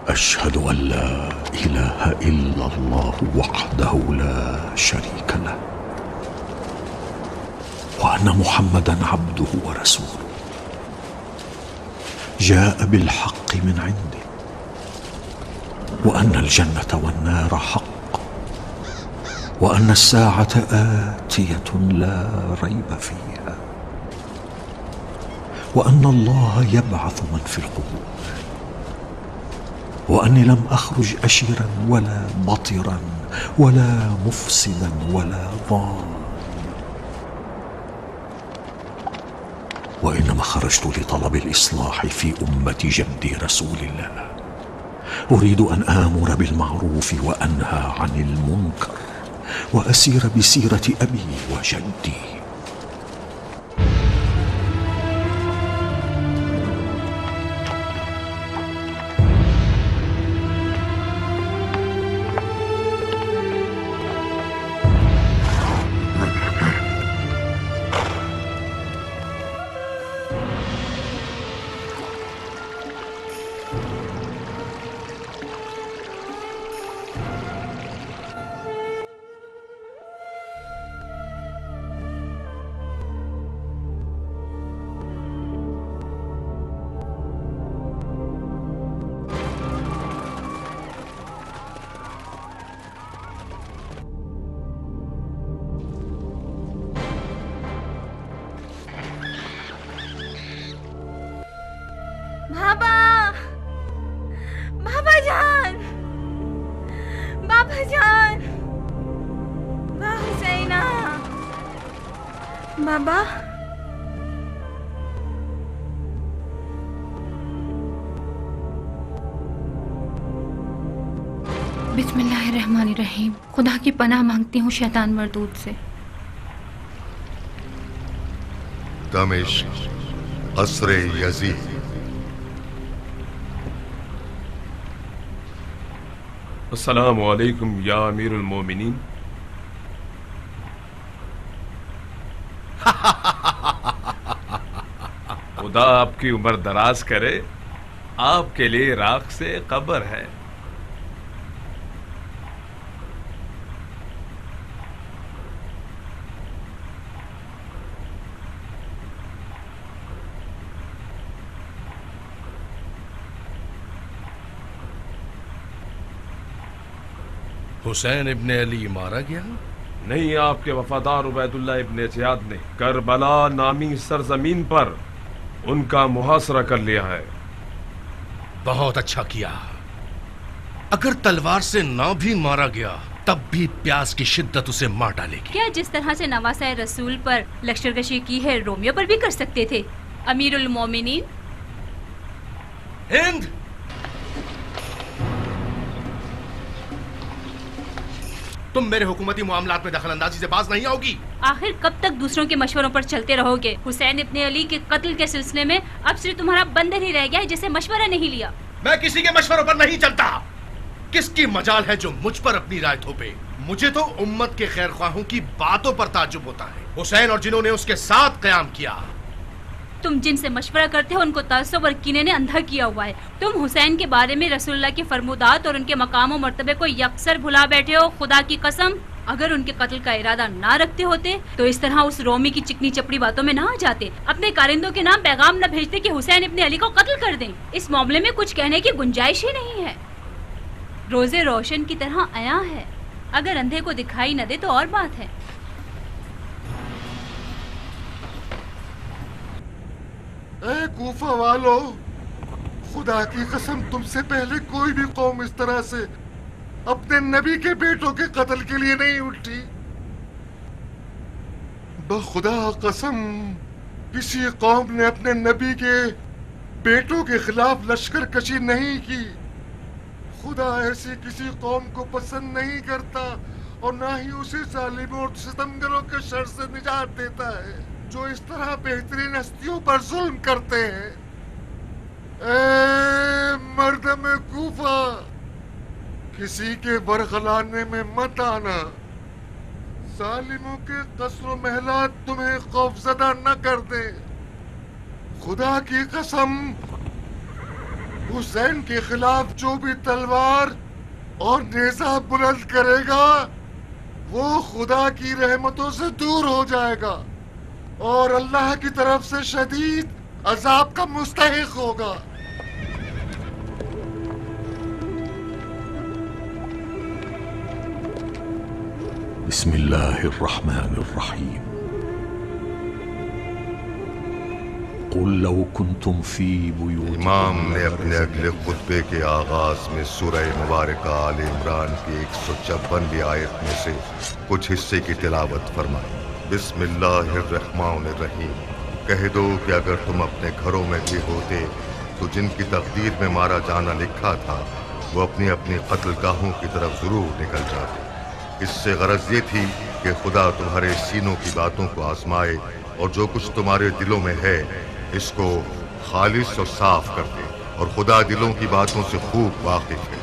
أشهد أن لا إله إلا الله وحده لا شريك له وأن محمدا عبده ورسوله جاء بالحق من عنده وأن الجنة والنار حق وأن الساعة آتية لا ريب فيها وأن الله يبعث من في القبور وأني لم أخرج أشرا ولا بطرا ولا مفسدا ولا ضالا وإنما خرجت لطلب الإصلاح في أمة جدي رسول الله أريد أن آمر بالمعروف وأنهى عن المنكر وأسير بسيرة أبي وجدي. بابا بسم اللہ الرحمن الرحیم. خدا کی پناہ مانگتی ہوں شیطان مردود سے. دمشق قصر یزید. السلام علیکم یا امیر المومنین. خدا آپ کی عمر دراز کرے. آپ کے لیے راکھ سے قبر ہے. حسین ابن علی مارا گیا؟ نہیں، آپ کے وفادار عبید اللہ ابن زیاد نے کربلا نامی سرزمین پر ان کا محاصرہ کر لیا ہے. بہت اچھا کیا. اگر تلوار سے نہ بھی مارا گیا تب بھی پیاس کی شدت اسے مار ڈالے گی. کیا جس طرح سے نواسہ رسول پر لشکر کشی کی ہے رومیو پر بھی کر سکتے تھے امیر المومنین؟ ہند، تم میرے حکومتی معاملات میں دخل اندازی سے باز نہیں ہوگی. آخر کب تک دوسروں کے مشوروں پر چلتے رہو گے؟ حسین ابن علی کے قتل کے سلسلے میں اب صرف تمہارا بندر ہی رہ گیا ہے جسے مشورہ نہیں لیا. میں کسی کے مشوروں پر نہیں چلتا. کس کی مجال ہے جو مجھ پر اپنی رائے تھوپے؟ مجھے تو امت کے خیر خواہوں کی باتوں پر تعجب ہوتا ہے. حسین اور جنہوں نے اس کے ساتھ قیام کیا. تم جن سے مشورہ کرتے ہو ان کو تعصب اور کینے نے اندھا کیا ہوا ہے. تم حسین کے بارے میں رسول اللہ کے فرمودات اور ان کے مقام و مرتبے کو یکسر بھلا بیٹھے ہو. خدا کی قسم اگر ان کے قتل کا ارادہ نہ رکھتے ہوتے تو اس طرح اس رومی کی چکنی چپڑی باتوں میں نہ آ جاتے. اپنے کارندوں کے نام پیغام نہ بھیجتے کہ حسین ابن علی کو قتل کر دیں. اس معاملے میں کچھ کہنے کی گنجائش ہی نہیں ہے. روزے روشن کی طرح عیاں ہے. اگر اندھے کو دکھائی نہ دے تو اور بات ہے. اے کوفہ والو، خدا کی قسم تم سے پہلے کوئی بھی قوم اس طرح سے اپنے نبی کے بیٹوں کے قتل کے لیے نہیں اٹھی. بخدا قسم کسی قوم نے اپنے نبی کے بیٹوں کے خلاف لشکر کشی نہیں کی. خدا ایسی کسی قوم کو پسند نہیں کرتا اور نہ ہی اسے ظالموں اور ستمگروں کے شر سے نجات دیتا ہے جو اس طرح بہترین ہستیوں پر ظلم کرتے ہیں. اے مردم کوفہ، کسی کے برگلانے میں مت آنا. ظالموں کے قصر و محلات تمہیں خوفزدہ نہ کر دے. خدا کی قسم حسین کے خلاف جو بھی تلوار اور نیزہ بلند کرے گا وہ خدا کی رحمتوں سے دور ہو جائے گا اور اللہ کی طرف سے شدید عذاب کا مستحق ہوگا۔ بسم اللہ الرحمن الرحیم۔ قل لو کنتم فی بیوتکم۔ امام نے اپنے اگلے خطبے کے آغاز میں سورہ مبارکہ آل عمران کی 156ویں آیت میں سے کچھ حصے کی تلاوت فرمائی۔ بسم اللہ الرحمن الرحیم۔ کہہ دو کہ اگر تم اپنے گھروں میں بھی ہوتے تو جن کی تقدیر میں مارا جانا لکھا تھا وہ اپنی اپنی قتل گاہوں کی طرف ضرور نکل جاتے۔ اس سے غرض یہ تھی کہ خدا تمہارے سینوں کی باتوں کو آزمائے اور جو کچھ تمہارے دلوں میں ہے اس کو خالص اور صاف کر دے، اور خدا دلوں کی باتوں سے خوب واقف ہے۔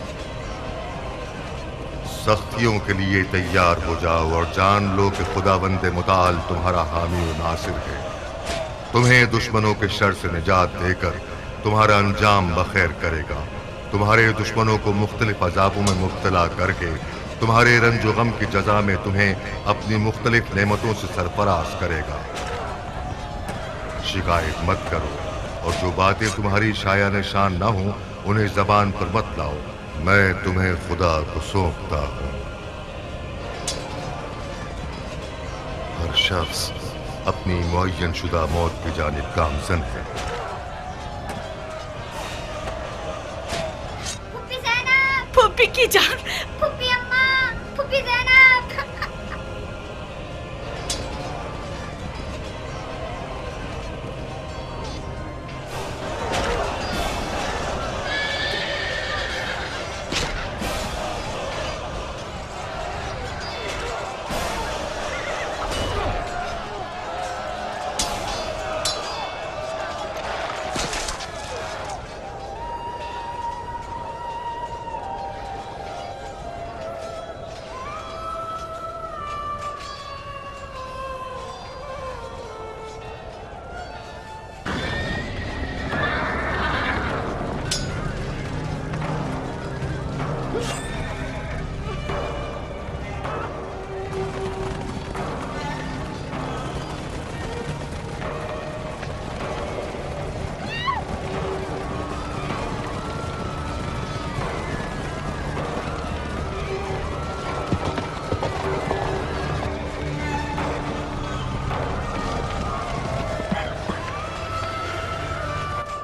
سختیوں کے لیے تیار ہو جاؤ اور جان لو کہ خداوند متعال تمہارا حامی و ناصر ہے۔ تمہیں دشمنوں کے شر سے نجات دے کر تمہارا انجام بخیر کرے گا، تمہارے دشمنوں کو مختلف عذابوں میں مبتلا کر کے تمہارے رنج و غم کی جزا میں تمہیں اپنی مختلف نعمتوں سے سرفراز کرے گا۔ شکایت مت کرو اور جو باتیں تمہاری شایان شان نہ ہوں انہیں زبان پر مت لاؤ، میں تمہیں خدا کو سونپتا ہوں۔ ہر شخص اپنی معین شدہ موت کی جانب گامزن ہے۔ پھوپھی زینب، پھوپھی کی جان، پھوپھی اماں، پھوپھی زینب۔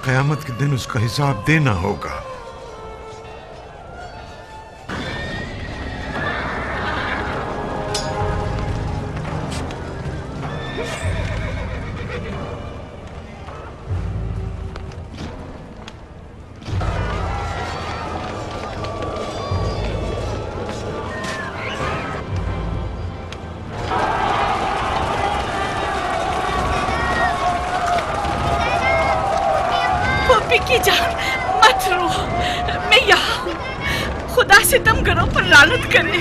قیامت کے دن اس کا حساب دینا ہوگا۔ کی جان مت رو، میں یہاں ہوں، خدا ستم گروں پر لعنت کرے۔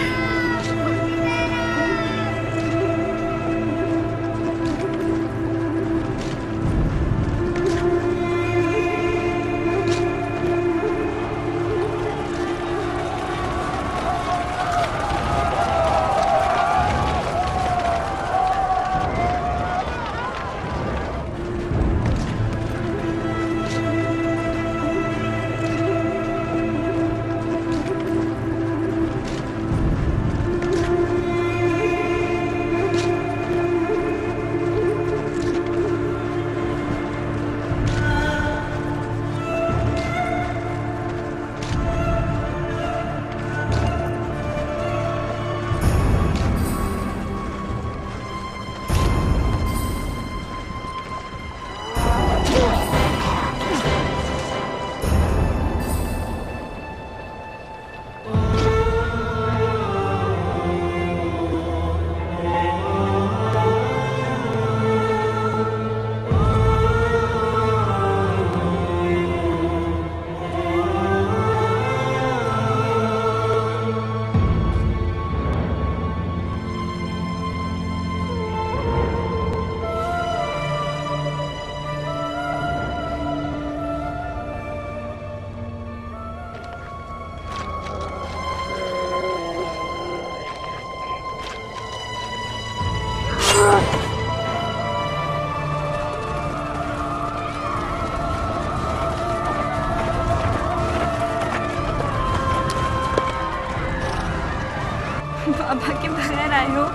आए हो?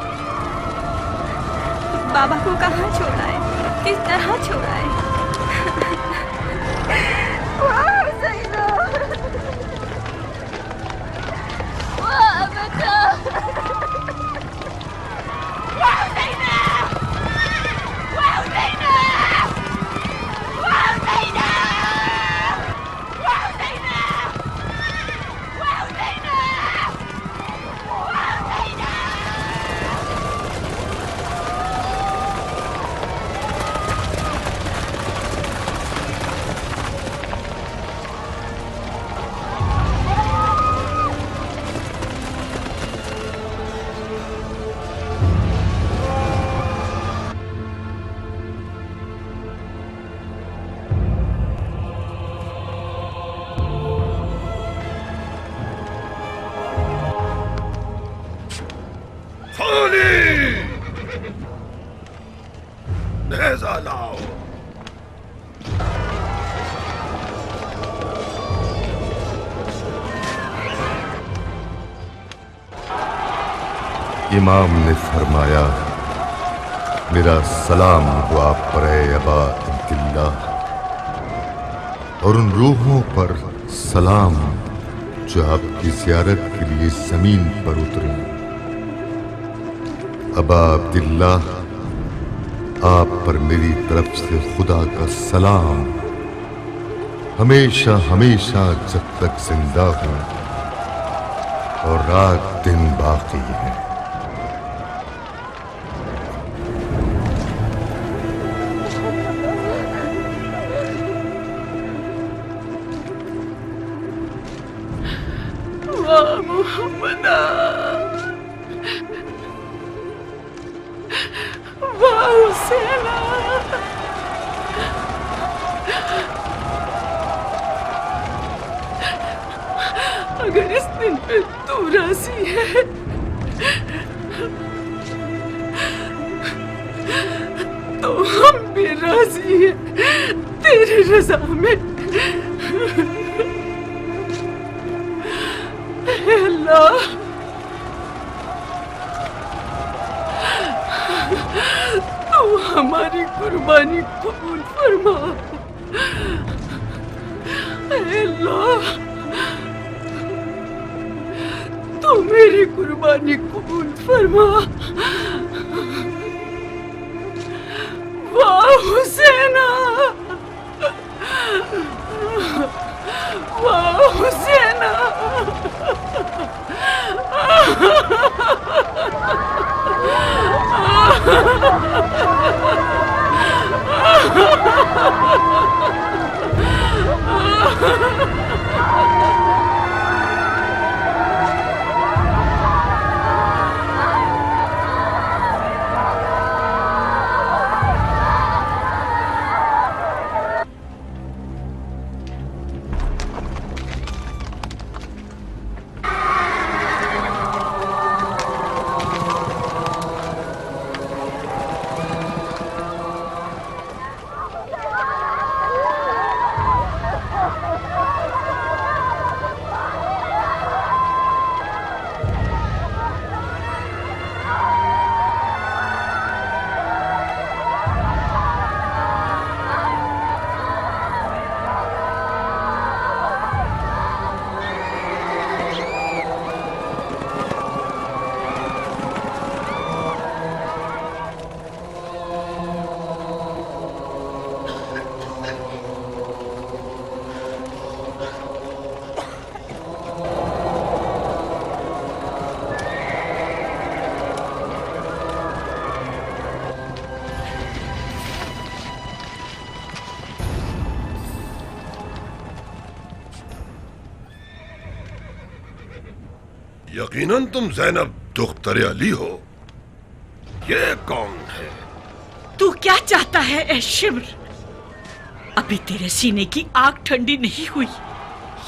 बाबा को कहाँ छोड़ा है? किस तरह छोड़ा है? वाह हुसैना, वाह बेटा, वाह हुसैना, वाह हुसैना, वाह हुसैना, वाह हुसैना, वाह हुसैना, वाह हुसैना। नेज़ा लाओ। इमाम ने फरमाया, मेरा सलाम हो आप पर अबा अब्दुल्लाह, और उन रूहों पर सलाम जो आपकी ज़ियारत के लिए ज़मीन पर उतरी। अबा अब्दुल्लाह, आप पर मेरी तरफ से खुदा का सलाम, हमेशा हमेशा जब तक जिंदा हूं और रात दिन बाकी है। वाह मोहम्मदा, वाह हुसैना, अगर इस दिन पे तू राजी है तो हम भी राजी हैं तेरी रजा में। हे अल्लाह, तू हमारी कुर्बानी कबूल फरमा। हे अल्लाह, तू मेरी कुर्बानी कबूल फरमा। वाह हुसैना, वाह हुसैना, यकीनन तुम ज़ैनब दुख्तर अली हो। ये कौन है? तू क्या चाहता है ए शिम्र? अभी तेरे सीने की आग ठंडी नहीं हुई।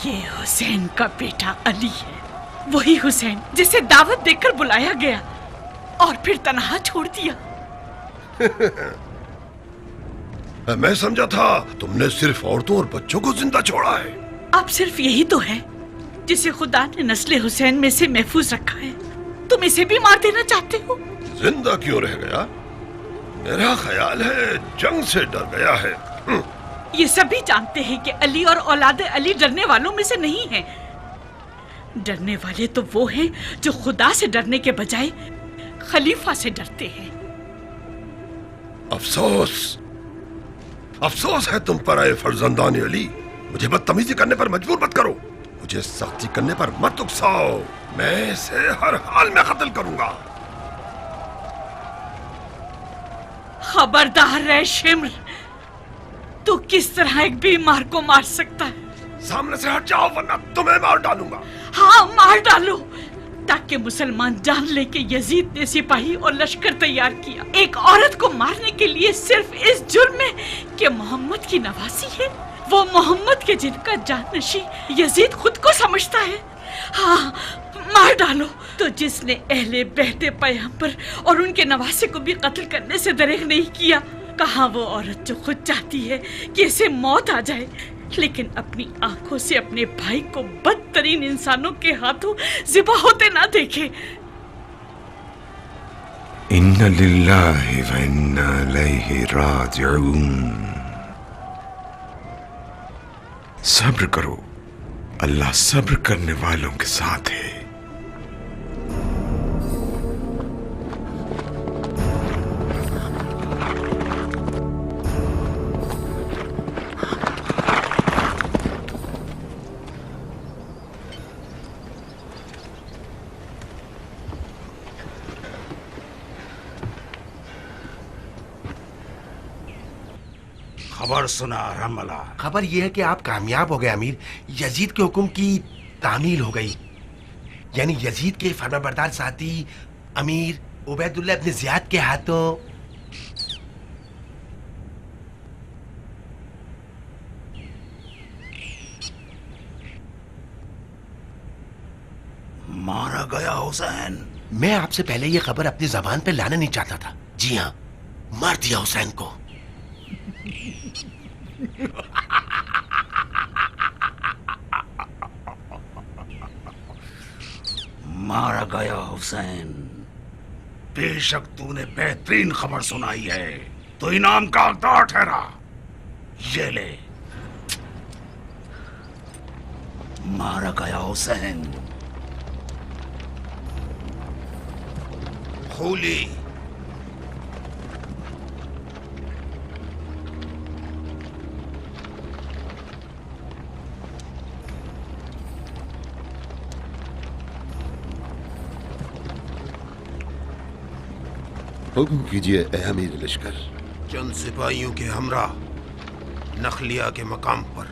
ये हुसैन का बेटा अली है, वही हुसैन जिसे दावत देकर बुलाया गया और फिर तन्हा छोड़ दिया। मैं समझा था तुमने सिर्फ औरतों और बच्चों को जिंदा छोड़ा है। अब सिर्फ यही तो है जिसे खुदा ने नस्ल हुसैन में से महफूज रखा है। तू तुम इसे भी मार देना चाहते हो? जिंदा क्यों रह गया? मेरा ख्याल है जंग से डर गया है। ये सभी जानते हैं कि अली और औलाद अली डरने वालों में से नहीं हैं। डरने वाले तो वो हैं जो खुदा से डरने के बजाय खलीफा से डरते हैं। अफसोस है तुम पर, आए फर्जंदान अली। मुझे बदतमीजी करने पर मजबूर मत करो, मुझे सख्ती करने पर मत उकसाओ। मैं इसे हर हाल में कत्ल करूंगा। खबरदार रहे शिम्र, तू किस तरह एक बीमार को मार सकता है? सामने से हट जाओ वरना तुम्हें मार डालूंगा। हाँ, मार डालो, ताकि मुसलमान जान ले कि यजीद ने सिपाही और लश्कर तैयार किया एक औरत को मारने के लिए, सिर्फ इस जुर्म में कि मोहम्मद की नवासी है, वो मोहम्मद के जिनका जाननशी यजीद खुद को समझता है। हाँ, मार डालो। तो जिसने अहले बहते पैगंबर और उनके नवासे को भी कत्ल करने से दरेग नहीं किया, कहाँ वो औरत जो खुद चाहती है कि इसे मौत आ जाए, लेकिन अपनी आंखों से अपने भाई को बदतरीन इंसानों के हाथों ज़िबा होते ना देखे। इन्ना लिल्लाहि व इन्ना इलैहि राजिऊन। सब्र करो, अल्लाह सब्र करने वालों के साथ है। खबर सुना रमला? खबर यह है कि आप कामयाब हो गए अमीर। यजीद के हुक्म की तामील हो गई, यानी यजीद के फरमाबरदार साथी अमीर उबैदुल्ला इब्न ज़ियाद के हाथों मारा गया हुसैन। मैं आपसे पहले ये खबर अपनी जबान पे लाना नहीं चाहता था। जी हाँ, मार दिया हुसैन को। मारा गया हुसैन। बेशक तूने बेहतरीन खबर सुनाई है, तो इनाम का हकदार ठहरा। ये ले, मारा गया हुसैन। खूली हुक्म कीजिए ए अमीर लश्कर। चंद सिपाहियों के हमरा नखलिया के मकाम पर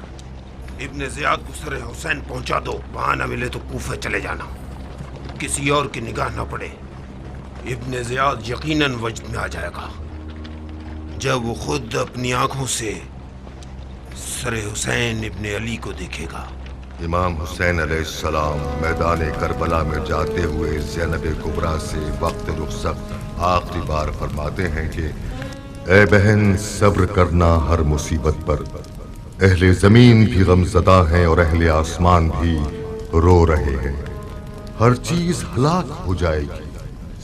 इब्न ज़ियाद को सर हुसैन पहुंचा दो। वहां न मिले तो कूफे चले जाना, किसी और की निगाह न पड़े। इब्न ज़ियाद यकीनन वजद में आ जाएगा जब वो खुद अपनी आंखों से सर हुसैन इब्न अली को देखेगा। इमाम हुसैन अलैहिस्सलाम मैदान करबला में जाते हुए ज़ैनब कुबरा से वक्त रुखसत आखिरी बार फरमाते हैं कि ए बहन, सब्र करना हर मुसीबत पर। अहले जमीन भी गमज़दा हैं और अहले आसमान भी रो रहे हैं। हर चीज हलाक हो जाएगी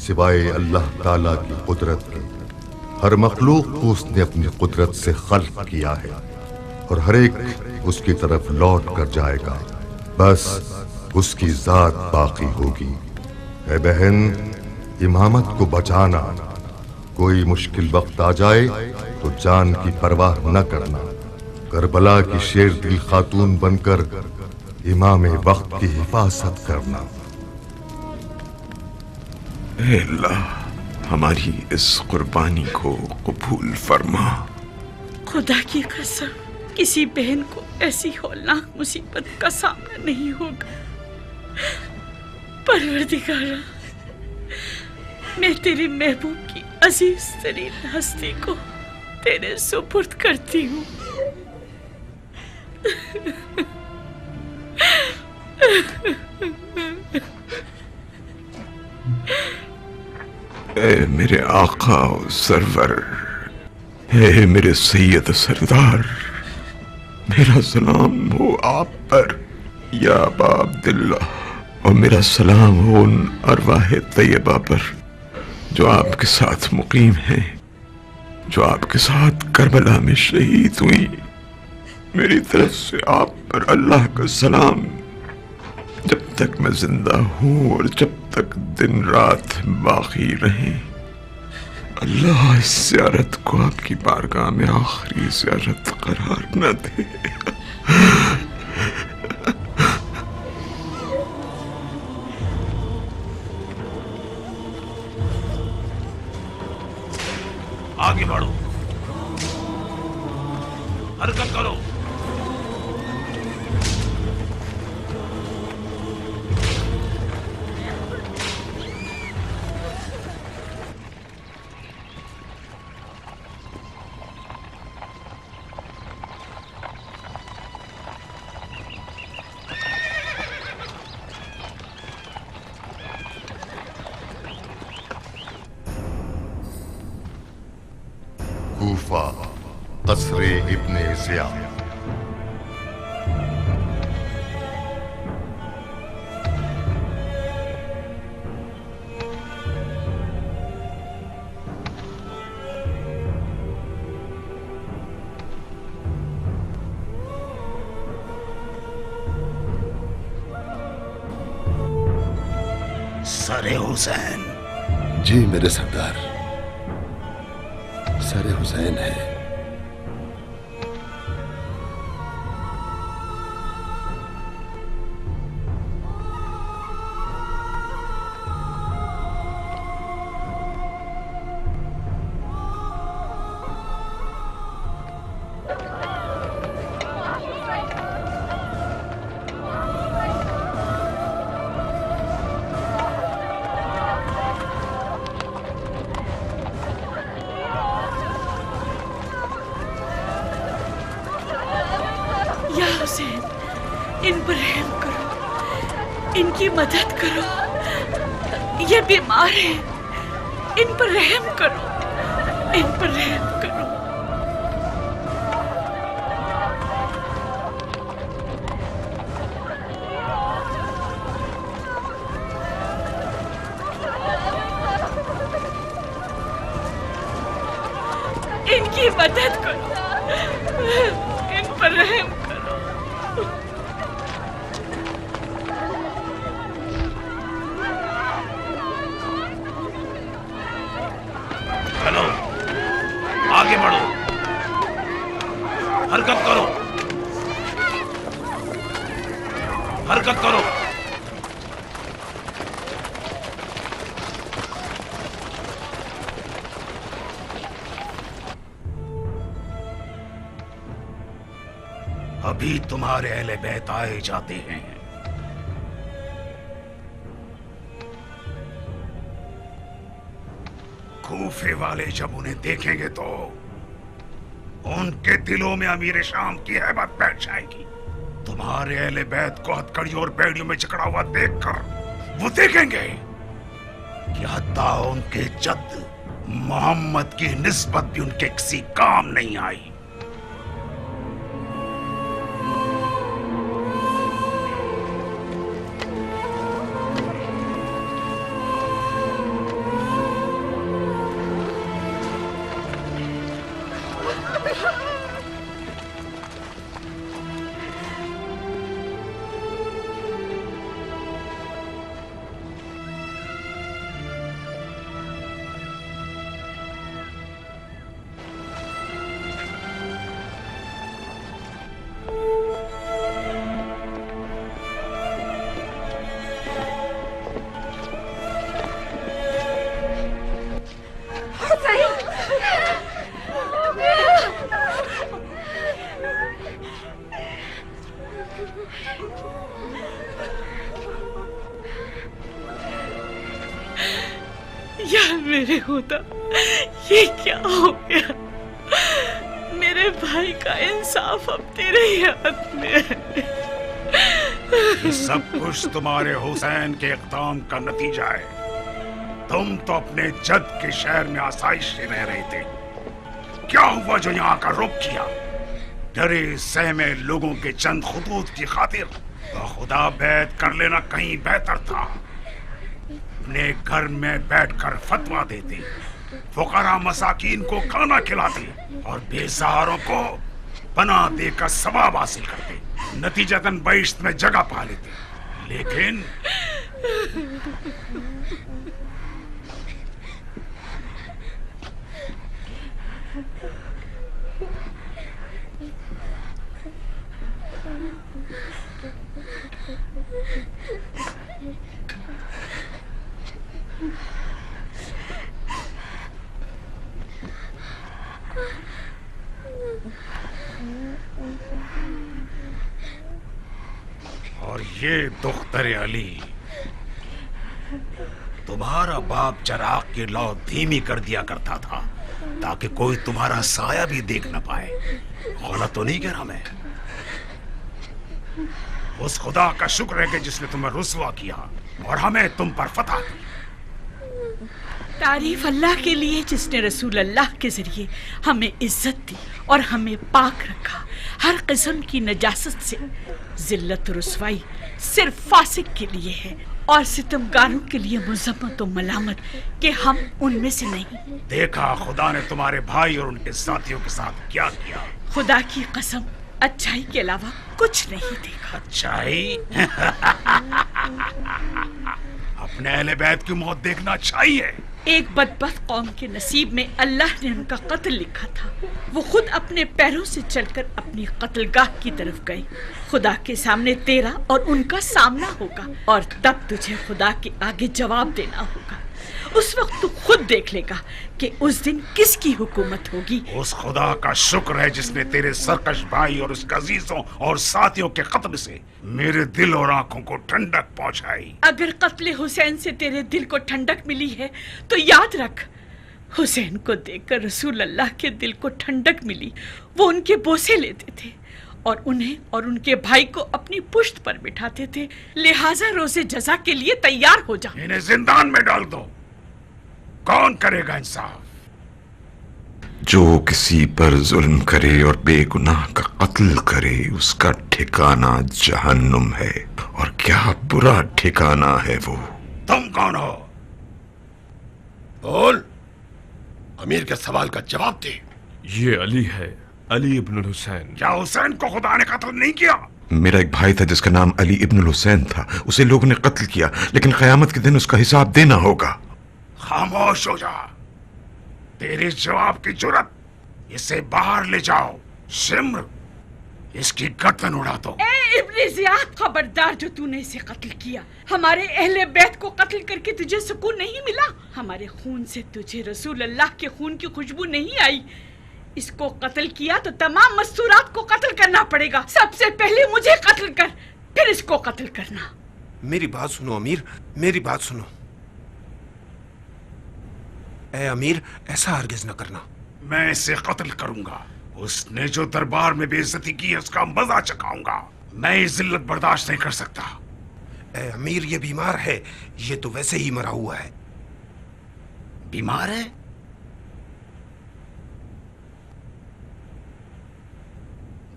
सिवाय अल्लाह ताला की कुदरत के। हर मखलूक को उसने अपनी कुदरत से खल्क किया है और हर एक उसकी तरफ लौट कर जाएगा, बस उसकी जात बाकी होगी। ए बहन, इमामत को बचाना। कोई मुश्किल वक्त आ जाए तो जान की परवाह न करना। करबला की शेर दिल खातून बनकर इमाम वक्त की हिफाजत करना। ऐ अल्लाह, हमारी इस कुर्बानी को कबूल फरमा। खुदा की कसम, किसी बहन को ऐसी हौलनाक मुसीबत का सामना नहीं होगा। परवरदिगारा, मैं तेरे महबूब की अजीज तरीन हस्ती को तेरे सुपुर्द करती हूँ। ऐ मेरे आका और सरवर, ऐ मेरे सैयद सरदार, मेरा सलाम हो आप पर या अबा अब्दुल्लाह। اور میرا سلام ہو ان ارواح طیبہ پر جو آپ کے ساتھ مقیم ہیں، جو آپ کے ساتھ کربلا میں شہید ہوئی۔ میری طرف سے آپ پر اللہ کا سلام، جب تک میں زندہ ہوں اور جب تک دن رات باقی رہیں۔ اللہ اس زیارت کو آپ کی بارگاہ میں آخری زیارت قرار نہ دے۔ آگے بڑھو، حرکت کرو۔ کوفہ، قصر ابن زیاد۔ سر حسین۔ جی میرے سردار، سر حسین ہے۔ ان پر رحم کرو، ان کی مدد کرو، یہ بیمار ہیں، ان پر رحم کرو، ان پر رحم کرو۔ ان کی مدد کرو، ان پر رحم کرو۔ چلو آگے بڑھو، حرکت کرو، حرکت کرو۔ ابھی تمہارے اہل بیت آئے جاتے ہیں۔ کوفے والے جب انہیں دیکھیں گے تو ان کے دلوں میں امیر شام کی ہیبت بیٹھ جائے گی۔ تمہارے اہل بیت کو ہتھکڑیوں اور بیڑیوں میں جکڑا ہوا دیکھ کر وہ دیکھیں گے کہ حتیٰ ان کے جد محمد کی نسبت بھی ان کے کسی کام نہیں آئی۔ یا میرے خدا، یہ کیا ہو گیا؟ میرے بھائی کا انصاف اب تیرے ہی ہاتھ میں ہے۔ یہ سب کچھ تمہارے حسین کے اقدام کا نتیجہ ہے۔ تم تو اپنے جد کے شہر میں آسائش سے رہ رہے تھے، کیا ہوا جو یہاں کا رخ کیا؟ डरे सहमे लोगों के चंद खुतूत की खातिर तो खुदा बैत कर लेना कहीं बेहतर था। अपने घर में बैठकर फतवा देते, फुकरा मसाकीन को खाना खिलाते और बेसहारों को पनाह देकर सवाब हासिल करते, नतीजतन बहिश्त में जगह पा लेते। लेकिन और ये दुख्तर अली, तुम्हारा बाप चराग की लौ धीमी कर दिया करता था ताकि कोई तुम्हारा साया भी देख न पाए। गलत तो नहीं कह रहा मैं? उस खुदा का शुक्र है कि जिसने तुम्हें रुस्वा किया और हमें तुम पर फतह दी। तारीफ अल्लाह के लिए जिसने रसूल अल्लाह के जरिए हमें इज्जत दी और हमें पाक रखा हर किस्म की नजासत से। जिल्लत रुसवाई सिर्फ फासिक के लिए है और सितमगारों के लिए मुज़म्मत और मलामत कि हम उनमें से नहीं। देखा खुदा ने तुम्हारे भाई और उनके साथियों के साथ क्या किया। खुदा की कसम अच्छाई के अलावा कुछ नहीं देखा। अच्छाई? अपने अहले बैत की मौत देखना अच्छाई है? एक बदबख्त कौम के नसीब में अल्लाह ने उनका कत्ल लिखा था। वो खुद अपने पैरों से चलकर अपनी कत्लगाह की तरफ गए। खुदा के सामने तेरा और उनका सामना होगा और तब तुझे खुदा के आगे जवाब देना होगा। उस वक्त तू खुद देख लेगा कि उस दिन किसकी हुकूमत होगी। उस खुदा का शुक्र है जिसने तेरे सरकश भाई और उसके अजीजों और साथियों के कत्ल से मेरे दिल और आंखों को ठंडक पहुंचाई। अगर कत्ले हुसैन से तेरे दिल को ठंडक मिली है तो याद रख, हुसैन को देखकर रसूल अल्लाह के दिल को ठंडक मिली। वो उनके बोसे लेते थे और उन्हें और उनके भाई को अपनी पुश्त पर बिठाते थे। लिहाजा रोजे जजा के लिए तैयार हो जा। इन्हें जिंदान में डाल दो। कौन करेगा इंसाफ? जो किसी पर जुल्म करे और बेगुनाह का कत्ल करे उसका ठिकाना जहन्नुम है, और क्या बुरा ठिकाना है वो। तुम कौन हो? बोल, अमीर के सवाल का जवाब दे। ये अली है, अली इब्न हुसैन। क्या हुसैन को खुदा ने कत्ल नहीं किया? मेरा एक भाई था जिसका नाम अली इब्न हुसैन था, उसे लोगों ने कत्ल किया, लेकिन क़यामत के दिन उसका हिसाब देना होगा। खामोश हो जा। तेरे जवाब की जुर्रत, इसे बाहर ले जाओ। शिम्र, इसकी गर्दन उड़ा दो। ए इब्ने ज़ियाद, खबरदार जो तूने इसे कत्ल किया। हमारे अहले बैत को कत्ल करके तुझे सुकून नहीं मिला। हमारे खून से तुझे रसूल अल्लाह के खून की खुशबू नहीं आई। इसको कत्ल किया तो तमाम मस्तूरात को कत्ल करना पड़ेगा। सबसे पहले मुझे कत्ल कर, फिर इसको कत्ल करना। मेरी बात सुनो अमीर, मेरी बात सुनो। ए अमीर, ऐसा हरगिज न करना। मैं इसे कत्ल करूंगा। उसने जो दरबार में बेइज्जती की है उसका मजा चखाऊंगा। मैं ये जिल्लत बर्दाश्त नहीं कर सकता। ए अमीर, ये बीमार है। ये तो वैसे ही मरा हुआ है। बीमार है?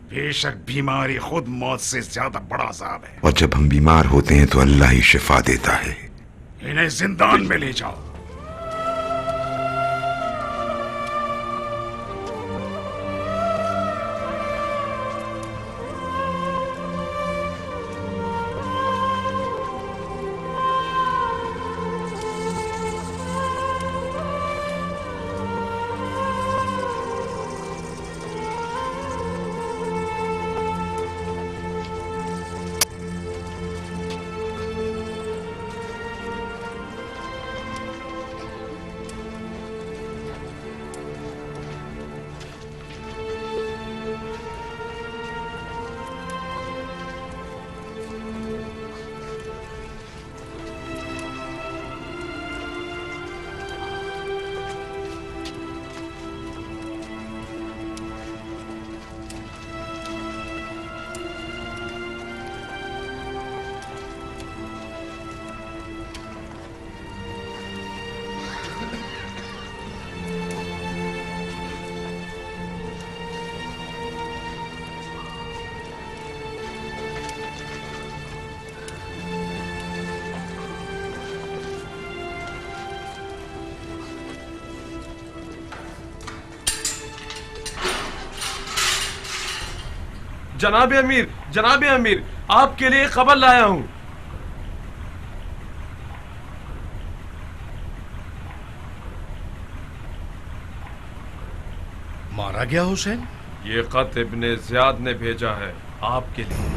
बेशक बीमारी खुद मौत से ज्यादा बड़ा अज़ाब है। और जब हम बीमार होते हैं तो अल्लाह ही शिफा देता है। इन्हें जिंदान में ले जाओ। जनाब अमीर, आपके लिए खबर लाया हूं। मारा गया हुसैन? ये खत इब्ने ज़ियाद ने भेजा है आपके लिए।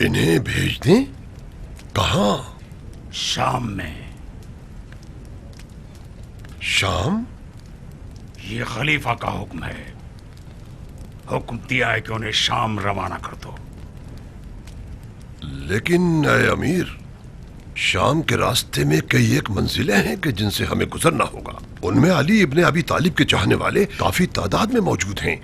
इन्हें भेज दें? कहां? शाम में। शाम? ये खलीफा का हुक्म है। हुक्म दिया है कि उन्हें शाम रवाना कर दो। लेकिन ऐ अमीर, शाम के रास्ते में कई एक मंजिलें हैं कि जिनसे हमें गुजरना होगा। उनमें अली इब्ने अबी तालिब के चाहने वाले काफी तादाद में मौजूद हैं,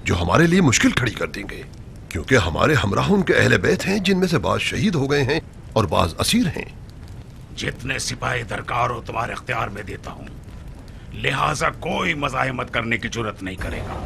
जो हमारे लिए मुश्किल खड़ी कर देंगे, क्योंकि हमारे हमराह उनके अहले बैत हैं, जिनमें से बाज शहीद हो गए हैं और बाज असीर हैं। जितने सिपाही दरकार हो तुम्हारे इख्तियार में देता हूं, लिहाजा कोई मज़ाहिमत करने की जुर्रत नहीं करेगा।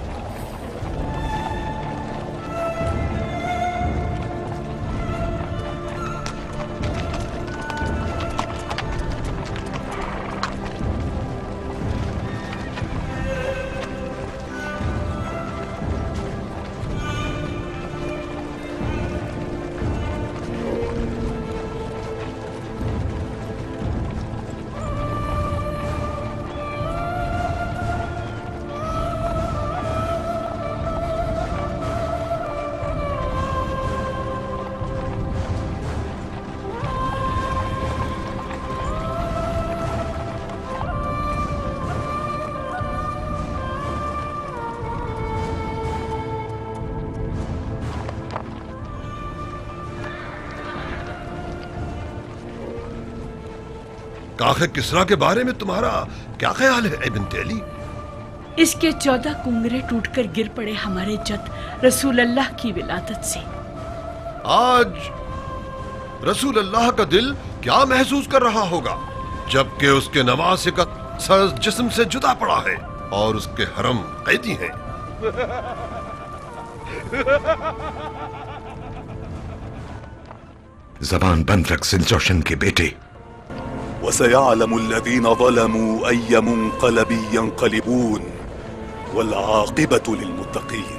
काखे किसरा के बारे में तुम्हारा क्या ख्याल है बिन्ते अली? इसके 14 कुंगरे टूटकर गिर पड़े हमारे जद रसूल अल्लाह की विलादत से। आज रसूल अल्लाह का दिल क्या महसूस कर रहा होगा जबकि उसके नवासे का सर जिस्म से जुदा पड़ा है और उसके हरम कैदी हैं। जबान बंद रख सिलजोशन के बेटे। وسيعلم الذين ظلموا أي منقلب ينقلبون والعاقبة للمتقين.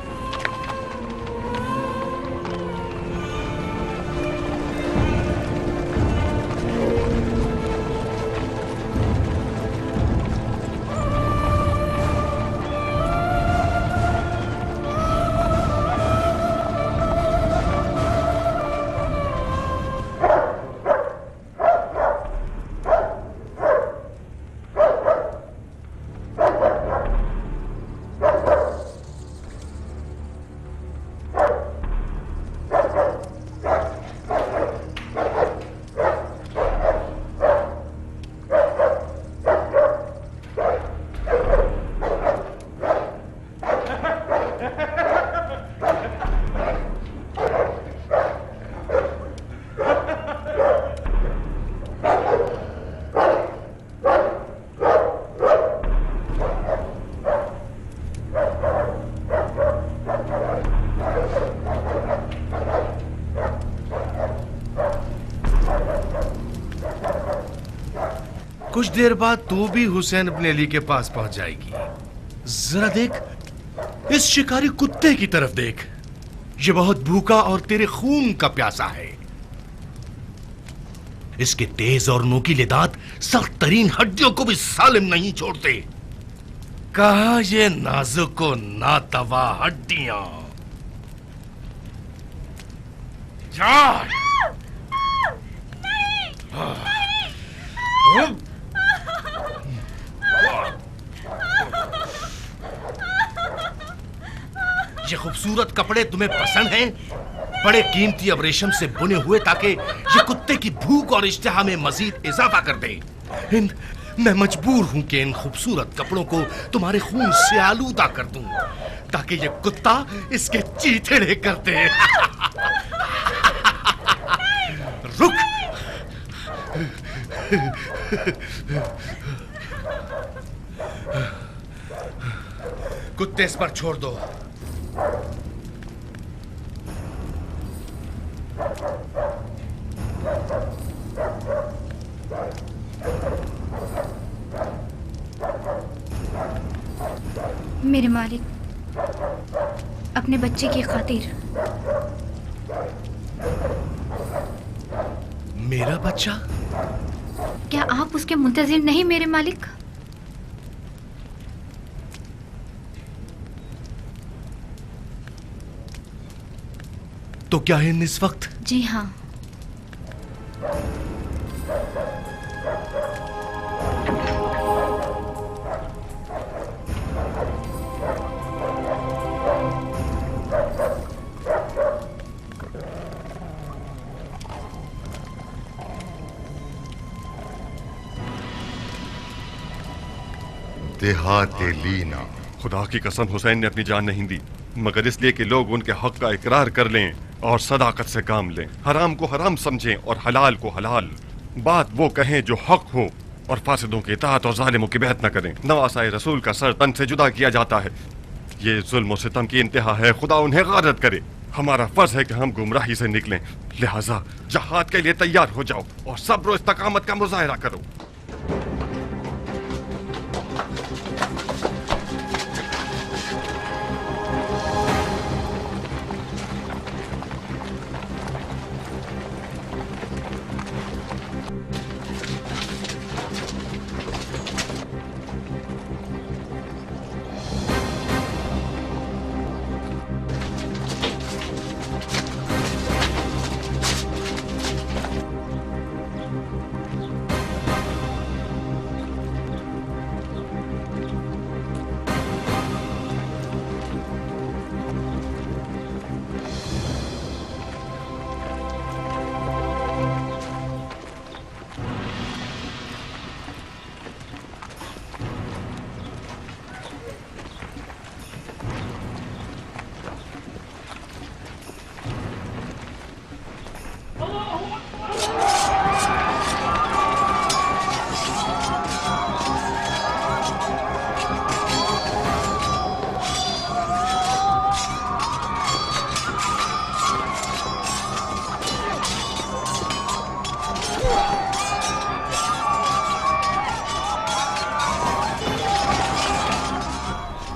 कुछ देर बाद तू भी हुसैन इब्ने अली के पास पहुंच जाएगी। जरा देख اس شکاری کتے کی طرف دیکھ، یہ بہت بھوکا اور تیرے خون کا پیاسا ہے۔ اس کے تیز اور نوکیلے دانت سخت ترین ہڈیوں کو بھی سالم نہیں چھوڑتے۔ کہا یہ نازک و ناتوا ہڈیاں۔ جا یہ خوبصورت کپڑے تمہیں پسند ہیں؟ بڑے قیمتی اب ریشم سے بنے ہوئے تاکہ یہ کتے کی بھوک اور اشتہا میں مزید اضافہ کر دے۔ میں مجبور ہوں کہ ان خوبصورت کپڑوں کو تمہارے خون سے آلودہ کر دوں تاکہ یہ کتا اس کے چیتڑے کر دے۔ رک! کتے اس پر چھوڑ دو۔ میرے مالک، اپنے بچے کی خاطر۔ میرا بچہ؟ کیا آپ اس کے منتظر نہیں میرے مالک؟ تو کیا ہے اس وقت؟ جی ہاں۔ دیہات لینا۔ خدا کی قسم حسین نے اپنی جان نہیں دی مگر اس لیے کہ لوگ ان کے حق کا اقرار کر لیں اور صداقت سے کام لیں، حرام کو حرام سمجھیں اور حلال کو حلال، بات وہ کہیں جو حق ہو اور فاسدوں کی اطاعت اور ظالموں کی بیعت نہ کریں۔ نواسائے رسول کا سر تن سے جدا کیا جاتا ہے، یہ ظلم و ستم کی انتہا ہے، خدا انہیں غارت کرے۔ ہمارا فرض ہے کہ ہم گمراہی سے نکلیں، لہٰذا جہاد کے لیے تیار ہو جاؤ اور صبر و استقامت کا مظاہرہ کرو۔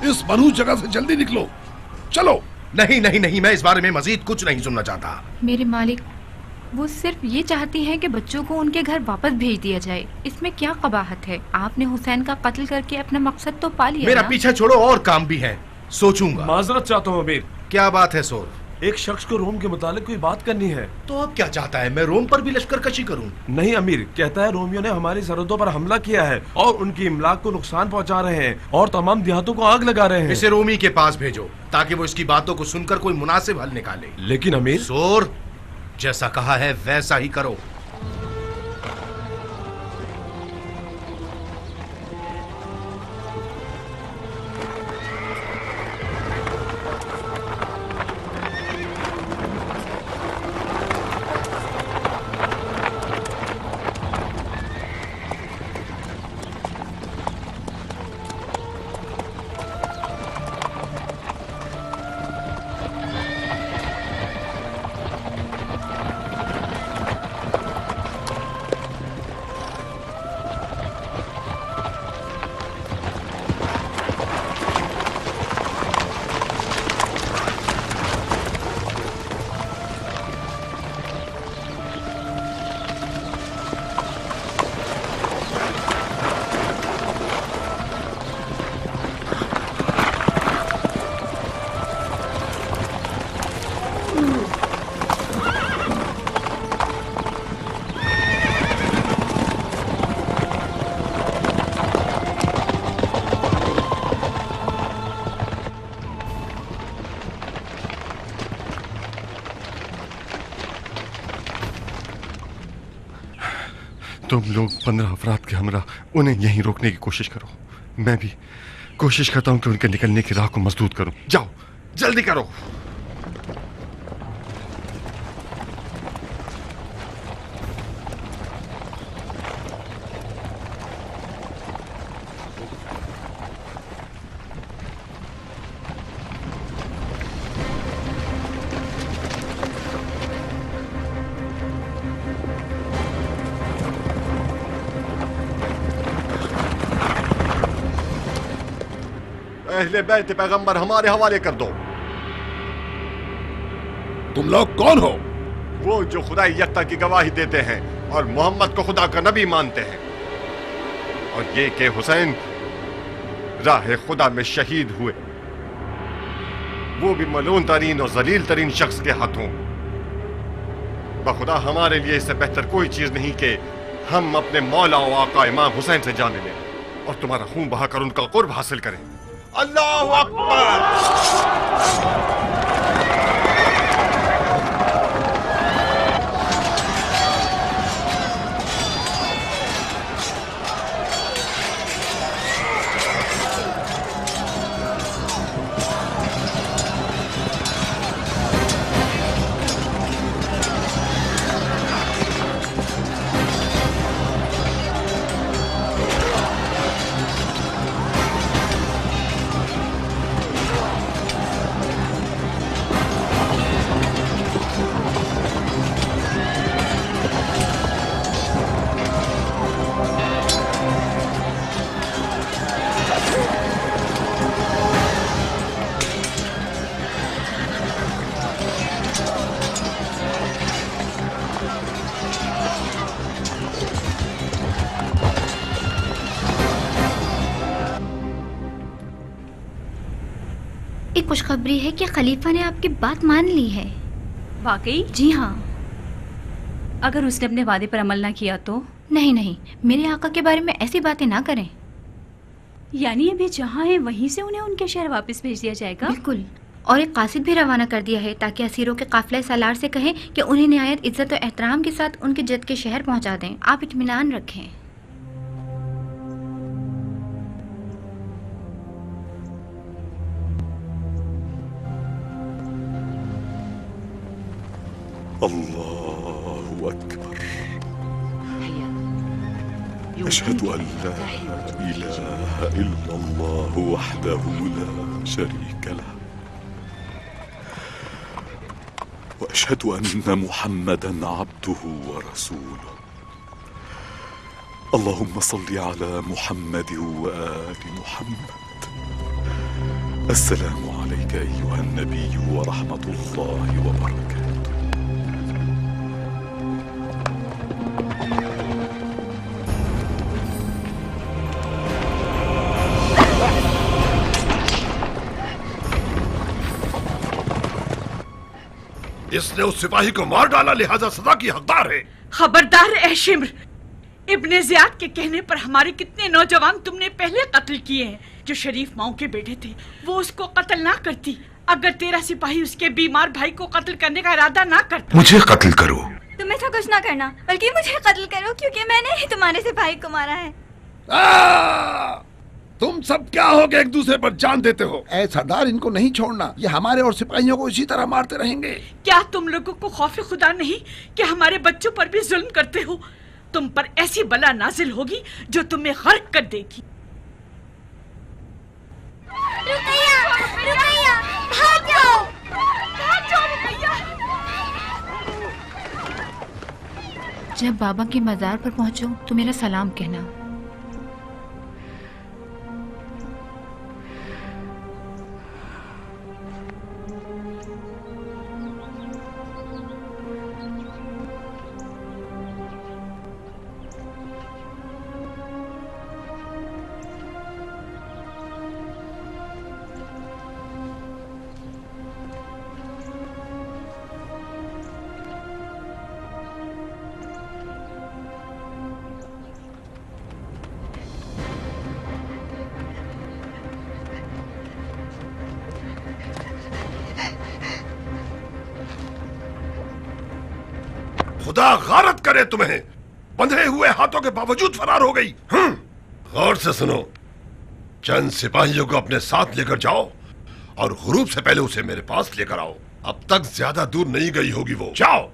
اس منحوس جگہ سے جلدی نکلو، چلو۔ نہیں نہیں نہیں، میں اس بارے میں مزید کچھ نہیں سننا چاہتا۔ میرے مالک، وہ صرف یہ چاہتی ہے کہ بچوں کو ان کے گھر واپس بھیج دیا جائے، اس میں کیا قباحت ہے؟ آپ نے حسین کا قتل کر کے اپنا مقصد تو پا لیا۔ میرا پیچھے چھوڑو، اور کام بھی ہے، سوچوں گا۔ معذرت چاہتا ہوں امیر۔ کیا بات ہے سور؟ ایک شخص کو روم کے متعلق کوئی بات کرنی ہے۔ تو اب کیا چاہتا ہے، میں روم پر بھی لشکر کشی کروں؟ نہیں امیر، کہتا ہے رومیوں نے ہماری سرحدوں پر حملہ کیا ہے اور ان کی املاک کو نقصان پہنچا رہے ہیں اور تمام دیہاتوں کو آگ لگا رہے ہیں۔ اسے رومی کے پاس بھیجو تاکہ وہ اس کی باتوں کو سن کر کوئی مناسب حل نکالے۔ لیکن امیر، سور جیسا کہا ہے ویسا ہی کرو۔ तुम लोग 15 अफराद के हमरा उन्हें यहीं रोकने की कोशिश करो। मैं भी कोशिश करता हूं कि उनके निकलने की राह को मजबूत करूं। जाओ जल्दी करो। अहले बैत पैगंबर हमारे हवाले कर दो। तुम लोग कौन हो? वो जो खुदा यकता की गवाही देते हैं और मोहम्मद को खुदा का नबी मानते हैं, और ये कि हुसैन राह खुदा में शहीद हुए, वो भी मलून तरीन और जलील तरीन शख्स के हाथों। बखुदा हमारे लिए इससे बेहतर कोई चीज नहीं कि हम अपने मौला और आका इमाम हुसैन से जाने लें और तुम्हारा खून बहाकर उनका कुर्ब हासिल करें। अल्लाहु अकबर। खुशखबरी है कि खलीफा ने आपकी बात मान ली है। वाकई? जी हाँ। अगर उसने अपने वादे पर अमल ना किया तो? नहीं नहीं, मेरे आका के बारे में ऐसी बातें ना करें। यानी अभी जहाँ है वहीं से उन्हें उनके शहर वापस भेज दिया जाएगा? बिल्कुल, और एक कासिद भी रवाना कर दिया है ताकि असीरों के काफिले सालार से कहें कि उन्हें निहायत इज्जत और एहतराम के साथ उनके जद के शहर पहुँचा दें। आप इत्मीनान रखें। الله أكبر أشهد أن لا إله إلا الله وحده لا شريك له وأشهد أن محمدا عبده ورسوله اللهم صل على محمد وآل محمد السلام عليك أيها النبي ورحمة الله وبركاته. इसने उस सिपाही को मार डाला, लिहाजा सजा की हकदार है। खबरदार ए शिम्र, इब्ने ज़ियाद के कहने पर हमारे कितने नौजवान तुमने पहले कत्ल किए हैं। जो शरीफ माओ के बेटे थे वो उसको कत्ल ना करती अगर तेरा सिपाही उसके बीमार भाई को कत्ल करने का इरादा ना करता। मुझे कत्ल करो। तुम्हें तो कुछ ना करना, बल्कि मुझे कत्ल करो, क्योंकि मैंने ही तुम्हारे सिपाही को मारा है। तुम सब क्या हो गए, एक दूसरे पर जान देते हो। ऐ सरदार, इनको नहीं छोड़ना, ये हमारे और सिपाहियों को इसी तरह मारते रहेंगे। क्या तुम लोगों को खौफ खुदा नहीं कि हमारे बच्चों पर भी जुल्म करते हो? तुम पर ऐसी बला नाजिल होगी जो तुम्हें गर्क कर देगी। रुकैया, रुकैया, भाग जाओ, भाग जाओ रुकैया। जब बाबा के मज़ार पर पहुंचो तो मेरा सलाम कहना। खुदा गारत करे तुम्हें, बंधे हुए हाथों के बावजूद फरार हो गई। गौर से सुनो, चंद सिपाहियों को अपने साथ लेकर जाओ और गुरूब से पहले उसे मेरे पास लेकर आओ। अब तक ज्यादा दूर नहीं गई होगी वो। जाओ।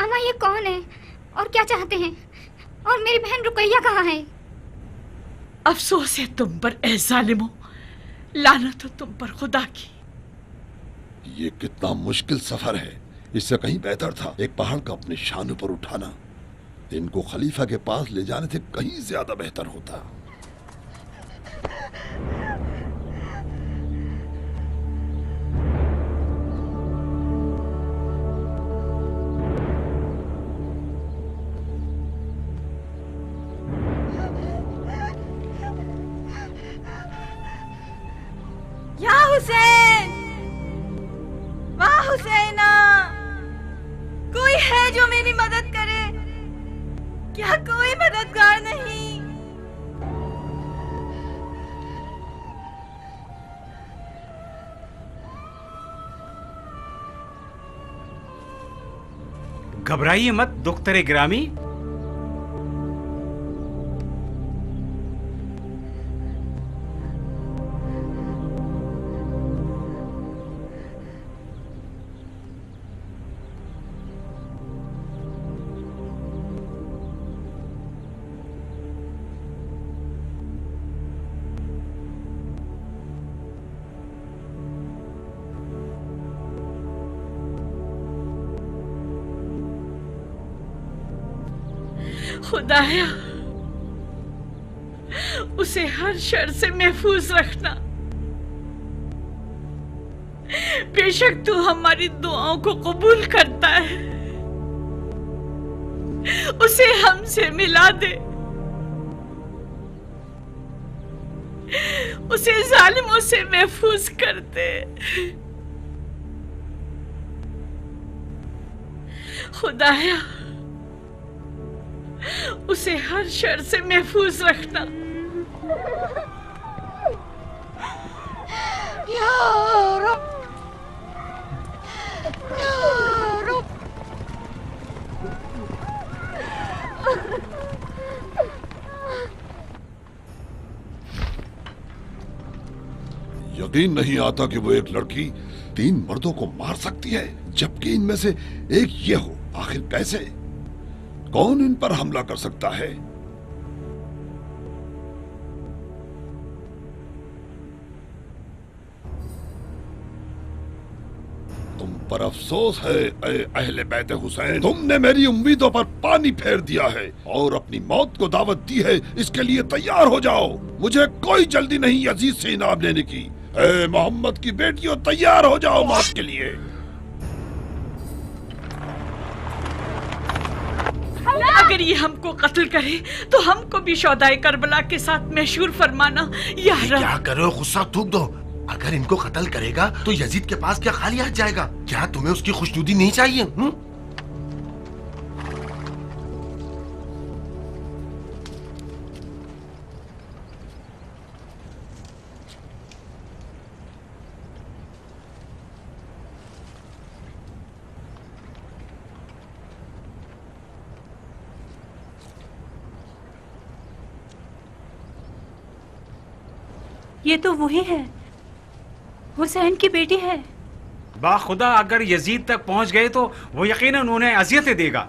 अम्मा ये कौन है और क्या चाहते हैं? और मेरी बहन रुकैया कहाँ है? अफसोस है तुम पर ए जालिमो, लानत हो तुम पर खुदा की। ये कितना मुश्किल सफर है। इससे कहीं बेहतर था एक पहाड़ का अपने शान पर उठाना। इनको खलीफा के पास ले जाने से कहीं ज्यादा बेहतर होता। या हुसैन, वाह हुसैना, कोई है जो मेरी मदद करे? क्या कोई मददगार नहीं? घबराइए मत दुख्तरे गिरामी। खुदाया उसे हर शर से महफूज रखना। बेशक तू हमारी दुआओं को कबूल करता है। उसे हमसे मिला दे, उसे जालिमों से महफूज कर दे। खुदाया उसे हर शर से महफूज रखना। या रब, या रब। यकीन नहीं आता कि वो एक लड़की 3 मर्दों को मार सकती है, जबकि इनमें से एक ये हो। आखिर कैसे? कौन इन पर हमला कर सकता है? तुम पर अफसोस है ऐ अहले बैत हुसैन, तुमने मेरी उम्मीदों पर पानी फेर दिया है और अपनी मौत को दावत दी है। इसके लिए तैयार हो जाओ। मुझे कोई जल्दी नहीं यजीद से इनाम लेने की। ऐ मोहम्मद की बेटियों, तैयार हो जाओ मौत के लिए। अगर ये हमको कत्ल करे तो हमको भी शौदाए करबला के साथ मशहूर फरमाना। या क्या करो, गुस्सा थूक दो। अगर इनको कत्ल करेगा तो यजीद के पास क्या खाली हाथ जाएगा? क्या तुम्हें उसकी खुशनुदी नहीं चाहिए? ये तो वही है, हुसैन की बेटी है। बाखुदा अगर यजीद तक पहुंच गए तो वो यकीनन उन्हें अजियतें देगा,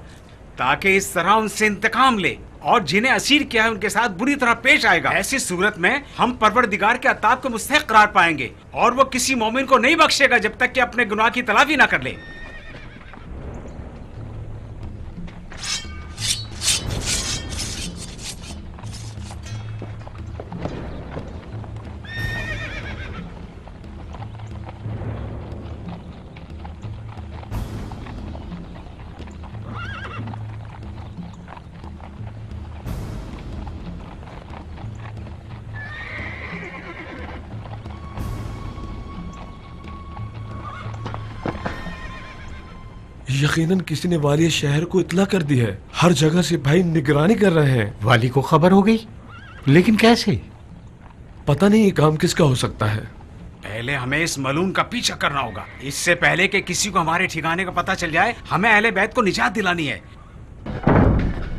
ताकि इस तरह उनसे इंतकाम ले और जिन्हें असीर किया है उनके साथ बुरी तरह पेश आएगा। ऐसी सूरत में हम परवरदिगार के अताब को मुस्तहिक करार पाएंगे और वो किसी मोमिन को नहीं बख्शेगा जब तक कि अपने गुनाह की तलाफी ना कर ले। یقیناً کسی نے والی شہر کو اطلاع کر دی ہے. ہر جگہ سے بھائی نگرانی کر رہے ہیں. والی کو خبر ہو گئی؟ لیکن کیسے؟ پتہ نہیں یہ کام کس کا ہو سکتا ہے. پہلے ہمیں اس ملعون کا پیچھا کرنا ہوگا. اس سے پہلے کہ کسی کو ہمارے ٹھکانے کا پتہ چل جائے ہمیں اہل بیت کو نجات دلانی ہے.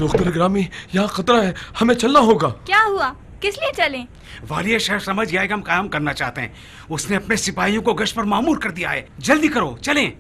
دختر گرامی یہاں خطرہ ہے، ہمیں چلنا ہوگا. کیا ہوا؟ کس لیے چلیں؟ والی شہر سمجھ گیا کہ ہم قیام کرنا چاہتے ہیں. اس نے اپنے سپاہیوں کو گشت پر مامور کر دیا ہے. جلدی کرو، چلیں.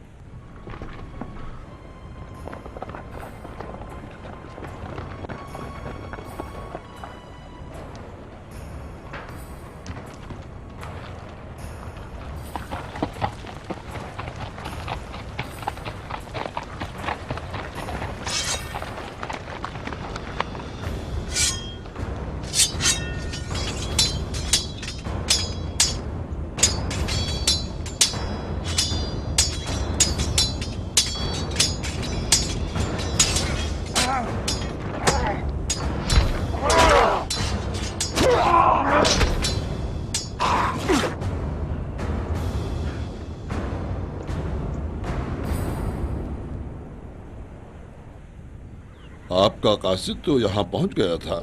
آپ کا قاصد تو یہاں پہنچ گیا تھا،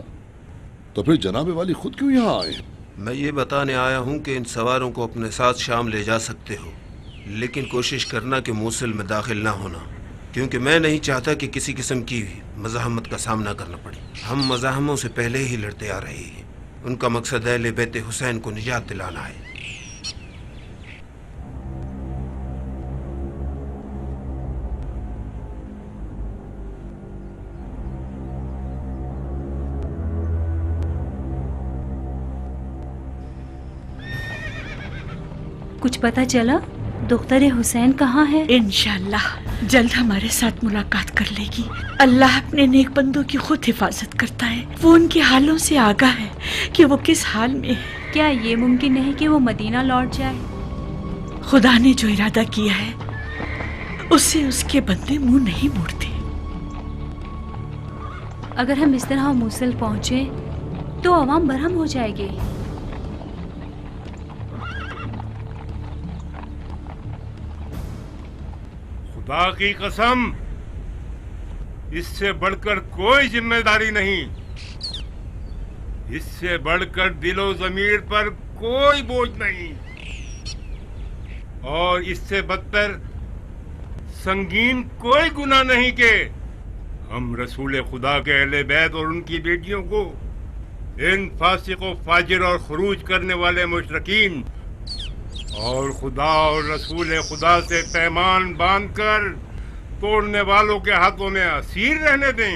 تو پھر جناب والی خود کیوں یہاں آئے؟ میں یہ بتانے آیا ہوں کہ ان سواروں کو اپنے ساتھ شام لے جا سکتے ہو، لیکن کوشش کرنا کہ موصل میں داخل نہ ہونا، کیونکہ میں نہیں چاہتا کہ کسی قسم کی مزاحمت کا سامنا کرنا پڑے. ہم مزاحموں سے پہلے ہی لڑتے آ رہے ہیں. ان کا مقصد اہل بیت حسین کو نجات دلانا ہے. کچھ پتہ چلا دختر حسین کہاں ہے؟ انشاءاللہ جلد ہمارے ساتھ ملاقات کر لے گی. اللہ اپنے نیک بندوں کی خود حفاظت کرتا ہے. وہ ان کے حالوں سے آگاہ ہے کہ وہ کس حال میں ہے. کیا یہ ممکن نہیں کہ وہ مدینہ لوٹ جائے؟ خدا نے جو ارادہ کیا ہے اس سے اس کے بندے منہ نہیں موڑتے. اگر ہم اس طرح موصل پہنچے تو عوام برہم ہو جائے گی. خدا کی قسم اس سے بڑھ کر کوئی ذمہ داری نہیں، اس سے بڑھ کر دل و ضمیر پر کوئی بوجھ نہیں، اور اس سے بدتر سنگین کوئی گناہ نہیں کہ ہم رسول خدا کے اہل بیت اور ان کی بیٹیوں کو ان فاسق و فاجر اور خروج کرنے والے مشرکین اور خدا اور رسول خدا سے پیمان باندھ کر توڑنے والوں کے ہاتھوں میں اسیر رہنے دیں.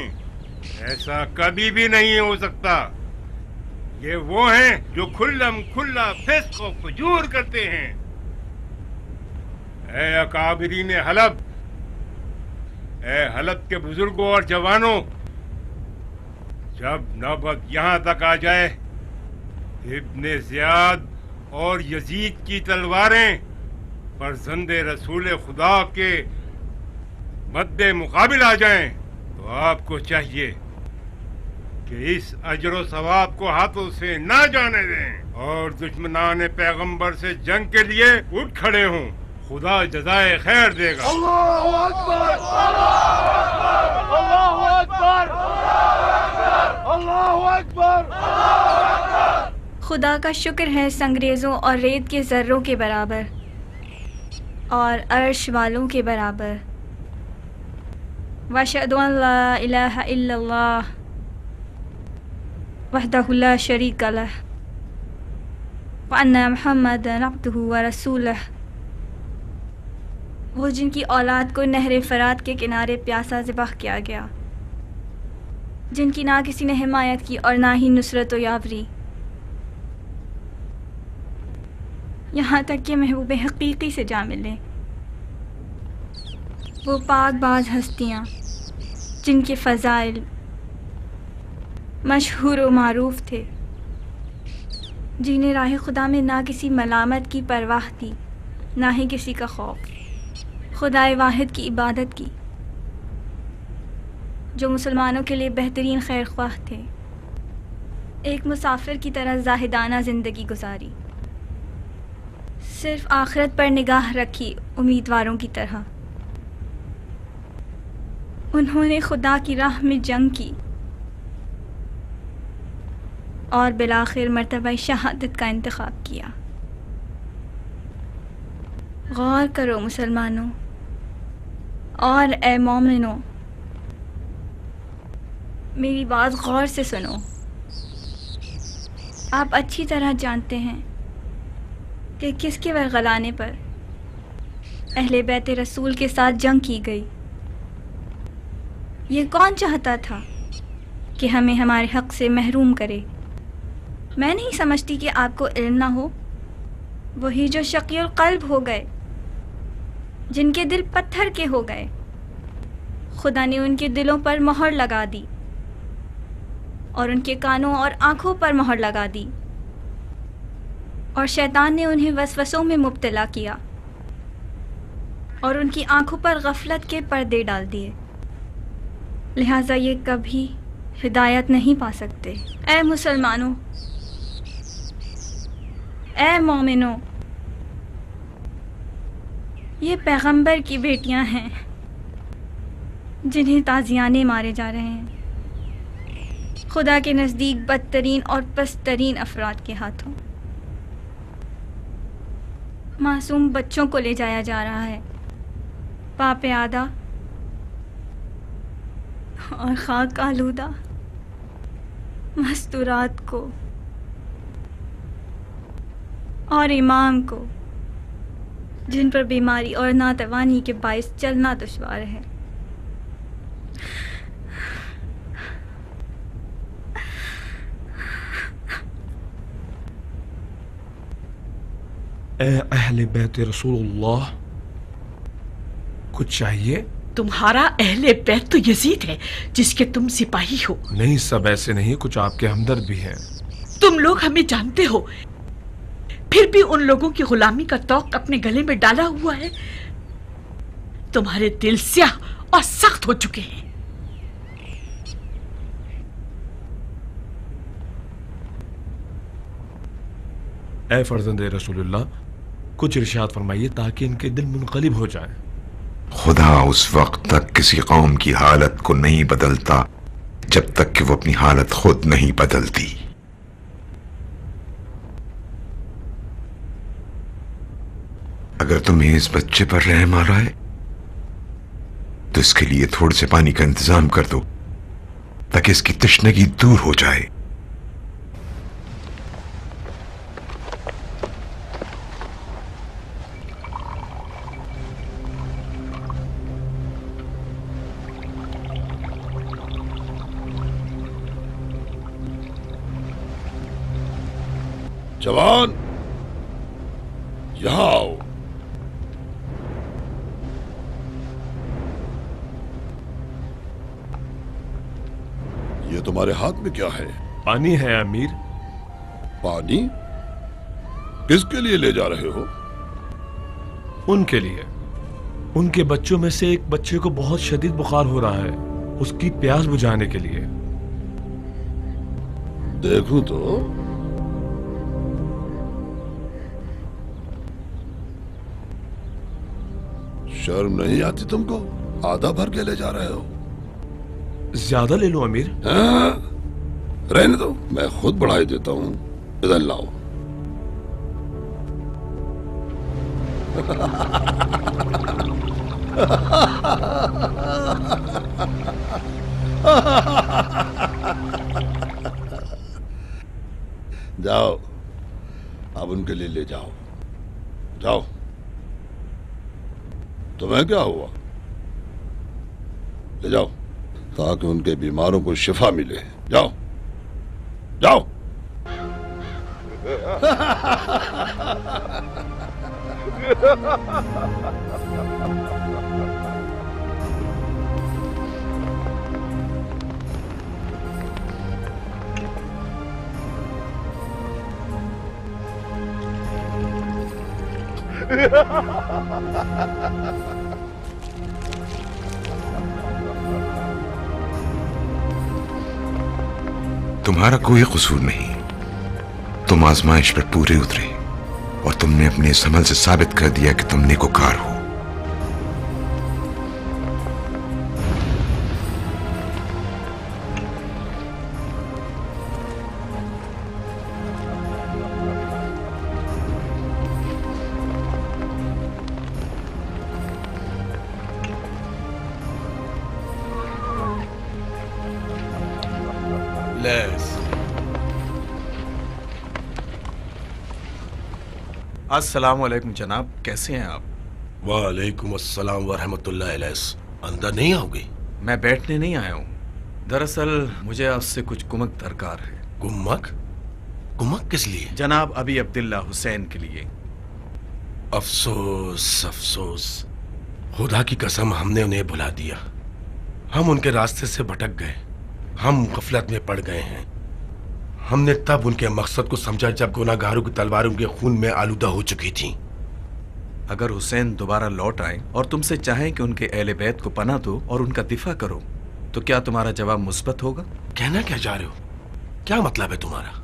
ایسا کبھی بھی نہیں ہو سکتا. یہ وہ ہیں جو کھلم کھلا فسق و فجور کرتے ہیں. اے اکابرین حلب، اے حلب کے بزرگوں اور جوانوں، جب نوبت یہاں تک آ جائے ابن زیاد اور یزید کی تلواریں فرزند رسول خدا کے مد مقابل آ جائیں، تو آپ کو چاہیے کہ اس اجر و ثواب کو ہاتھوں سے نہ جانے دیں اور دشمنان پیغمبر سے جنگ کے لیے اٹھ کھڑے ہوں. خدا جزائے خیر دے گا. اللہ اکبر، اللہ اکبر، اللہ اکبر. خدا کا شکر ہے سنگریزوں اور ریت کے ذروں کے برابر اور عرش والوں کے برابر. واشہد ان لا الہ الا اللہ وحدہ لا شریک لہ وان محمدا عبدہ ورسولہ. وہ جن کی اولاد کو نہر فرات کے کنارے پیاسا ذبح کیا گیا، جن کی نہ کسی نے حمایت کی اور نہ ہی نصرت و یاوری، یہاں تک کہ محبوب حقیقی سے جا ملے. وہ پاک باز ہستیاں جن کے فضائل مشہور و معروف تھے، جنہیں راہ خدا میں نہ کسی ملامت کی پرواہ تھی نہ ہی کسی کا خوف، خدائے واحد کی عبادت کی، جو مسلمانوں کے لیے بہترین خیر خواہ تھے. ایک مسافر کی طرح زاہدانہ زندگی گزاری، صرف آخرت پر نگاہ رکھی امیدواروں کی طرح. انہوں نے خدا کی راہ میں جنگ کی اور بالآخر مرتبہ شہادت کا انتخاب کیا۔ غور کرو مسلمانوں اور اے مومنوں، میری بات غور سے سنو۔ آپ اچھی طرح جانتے ہیں کہ کس کے ورغلانے پر اہل بیت رسول کے ساتھ جنگ کی گئی۔ یہ کون چاہتا تھا کہ ہمیں ہمارے حق سے محروم کرے؟ میں نہیں سمجھتی کہ آپ کو علم نہ ہو۔ وہی جو شقی القلب ہو گئے، جن کے دل پتھر کے ہو گئے، خدا نے ان کے دلوں پر مہر لگا دی اور ان کے کانوں اور آنکھوں پر مہر لگا دی، اور شیطان نے انہیں وسوسوں میں مبتلا کیا اور ان کی آنکھوں پر غفلت کے پردے ڈال دیے، لہٰذا یہ کبھی ہدایت نہیں پا سکتے۔ اے مسلمانوں، اے مومنوں، یہ پیغمبر کی بیٹیاں ہیں جنہیں تازیانے مارے جا رہے ہیں خدا کے نزدیک بدترین اور پسترین افراد کے ہاتھوں۔ معصوم بچوں کو لے جایا جا رہا ہے، پاپ آدھا اور خاک آلودہ مستورات کو اور امام کو، جن پر بیماری اور ناتوانی کے باعث چلنا دشوار ہے۔ اے اہل بیت رسول اللہ، کچھ چاہیے؟ تمہارا اہل بیت تو یزید ہے جس کے تم سپاہی ہو۔ نہیں، سب ایسے نہیں، کچھ آپ کے ہمدرد بھی ہیں۔ تم لوگ ہمیں جانتے ہو، پھر بھی ان لوگوں کی غلامی کا توق اپنے گلے میں ڈالا ہوا ہے۔ تمہارے دل سیاہ اور سخت ہو چکے ہیں۔ اے فرزند رسول اللہ، کچھ ارشاد فرمائیے تاکہ ان کے دل منقلب ہو جائیں۔ خدا اس وقت تک کسی قوم کی حالت کو نہیں بدلتا جب تک کہ وہ اپنی حالت خود نہیں بدلتی۔ اگر تمہیں اس بچے پر رحم آ رہا ہے تو اس کے لیے تھوڑے سے پانی کا انتظام کر دو تاکہ اس کی تشنگی دور ہو جائے۔ جوان، یہاں آؤ۔ یہ تمہارے ہاتھ میں کیا ہے؟ پانی ہے امیر۔ پانی؟ کس کے لیے لے جا رہے ہو؟ ان کے لیے۔ ان کے بچوں میں سے ایک بچے کو بہت شدید بخار ہو رہا ہے، اس کی پیاس بجھانے کے لیے۔ دیکھو تو، شرم نہیں آتی تم کو؟ آدھا بھر کے لے جا رہے ہو۔ زیادہ لے لو امیر۔ ہاں، رہنے دو، میں خود بڑھائی دیتا ہوں۔ ادھر لاؤ۔ جاؤ، اب ان کے لیے لے جاؤ۔ جاؤ۔ تمہیں کیا ہوا؟ لے جاؤ تاکہ ان کے بیماروں کو شفا ملے۔ جاؤ جاؤ۔ تمہارا کوئی قصور نہیں، تم آزمائش پر پورے اترے اور تم نے اپنے اس عمل سے ثابت کر دیا کہ تم نیکوکار ہو۔ अस्सलाम वालेकुम जनाब, कैसे हैं आप? वालेकुम अस्सलाम वरहमतुल्लाहि अलैहि। अंदर नहीं आओगे? मैं बैठने नहीं आया हूँ। दरअसल मुझे आपसे कुछ कुमक दरकार है। कुमक? कुमक किस लिए? जनाब अभी अब्दुल्ला हुसैन के लिए। अफसोस अफसोस, खुदा की कसम हमने उन्हें भुला दिया। हम उनके रास्ते से भटक गए, हम गफलत में पड़ गए हैं। हमने तब उनके मकसद को समझा जब गुनाहगारों की तलवारें उनके खून में आलूदा हो चुकी थी। अगर हुसैन दोबारा लौट आए और तुमसे चाहें कि उनके अहले बैत को पनाह दो और उनका दिफा करो, तो क्या तुम्हारा जवाब मुस्बत होगा? कहना क्या चाह रहे हो? क्या मतलब है तुम्हारा?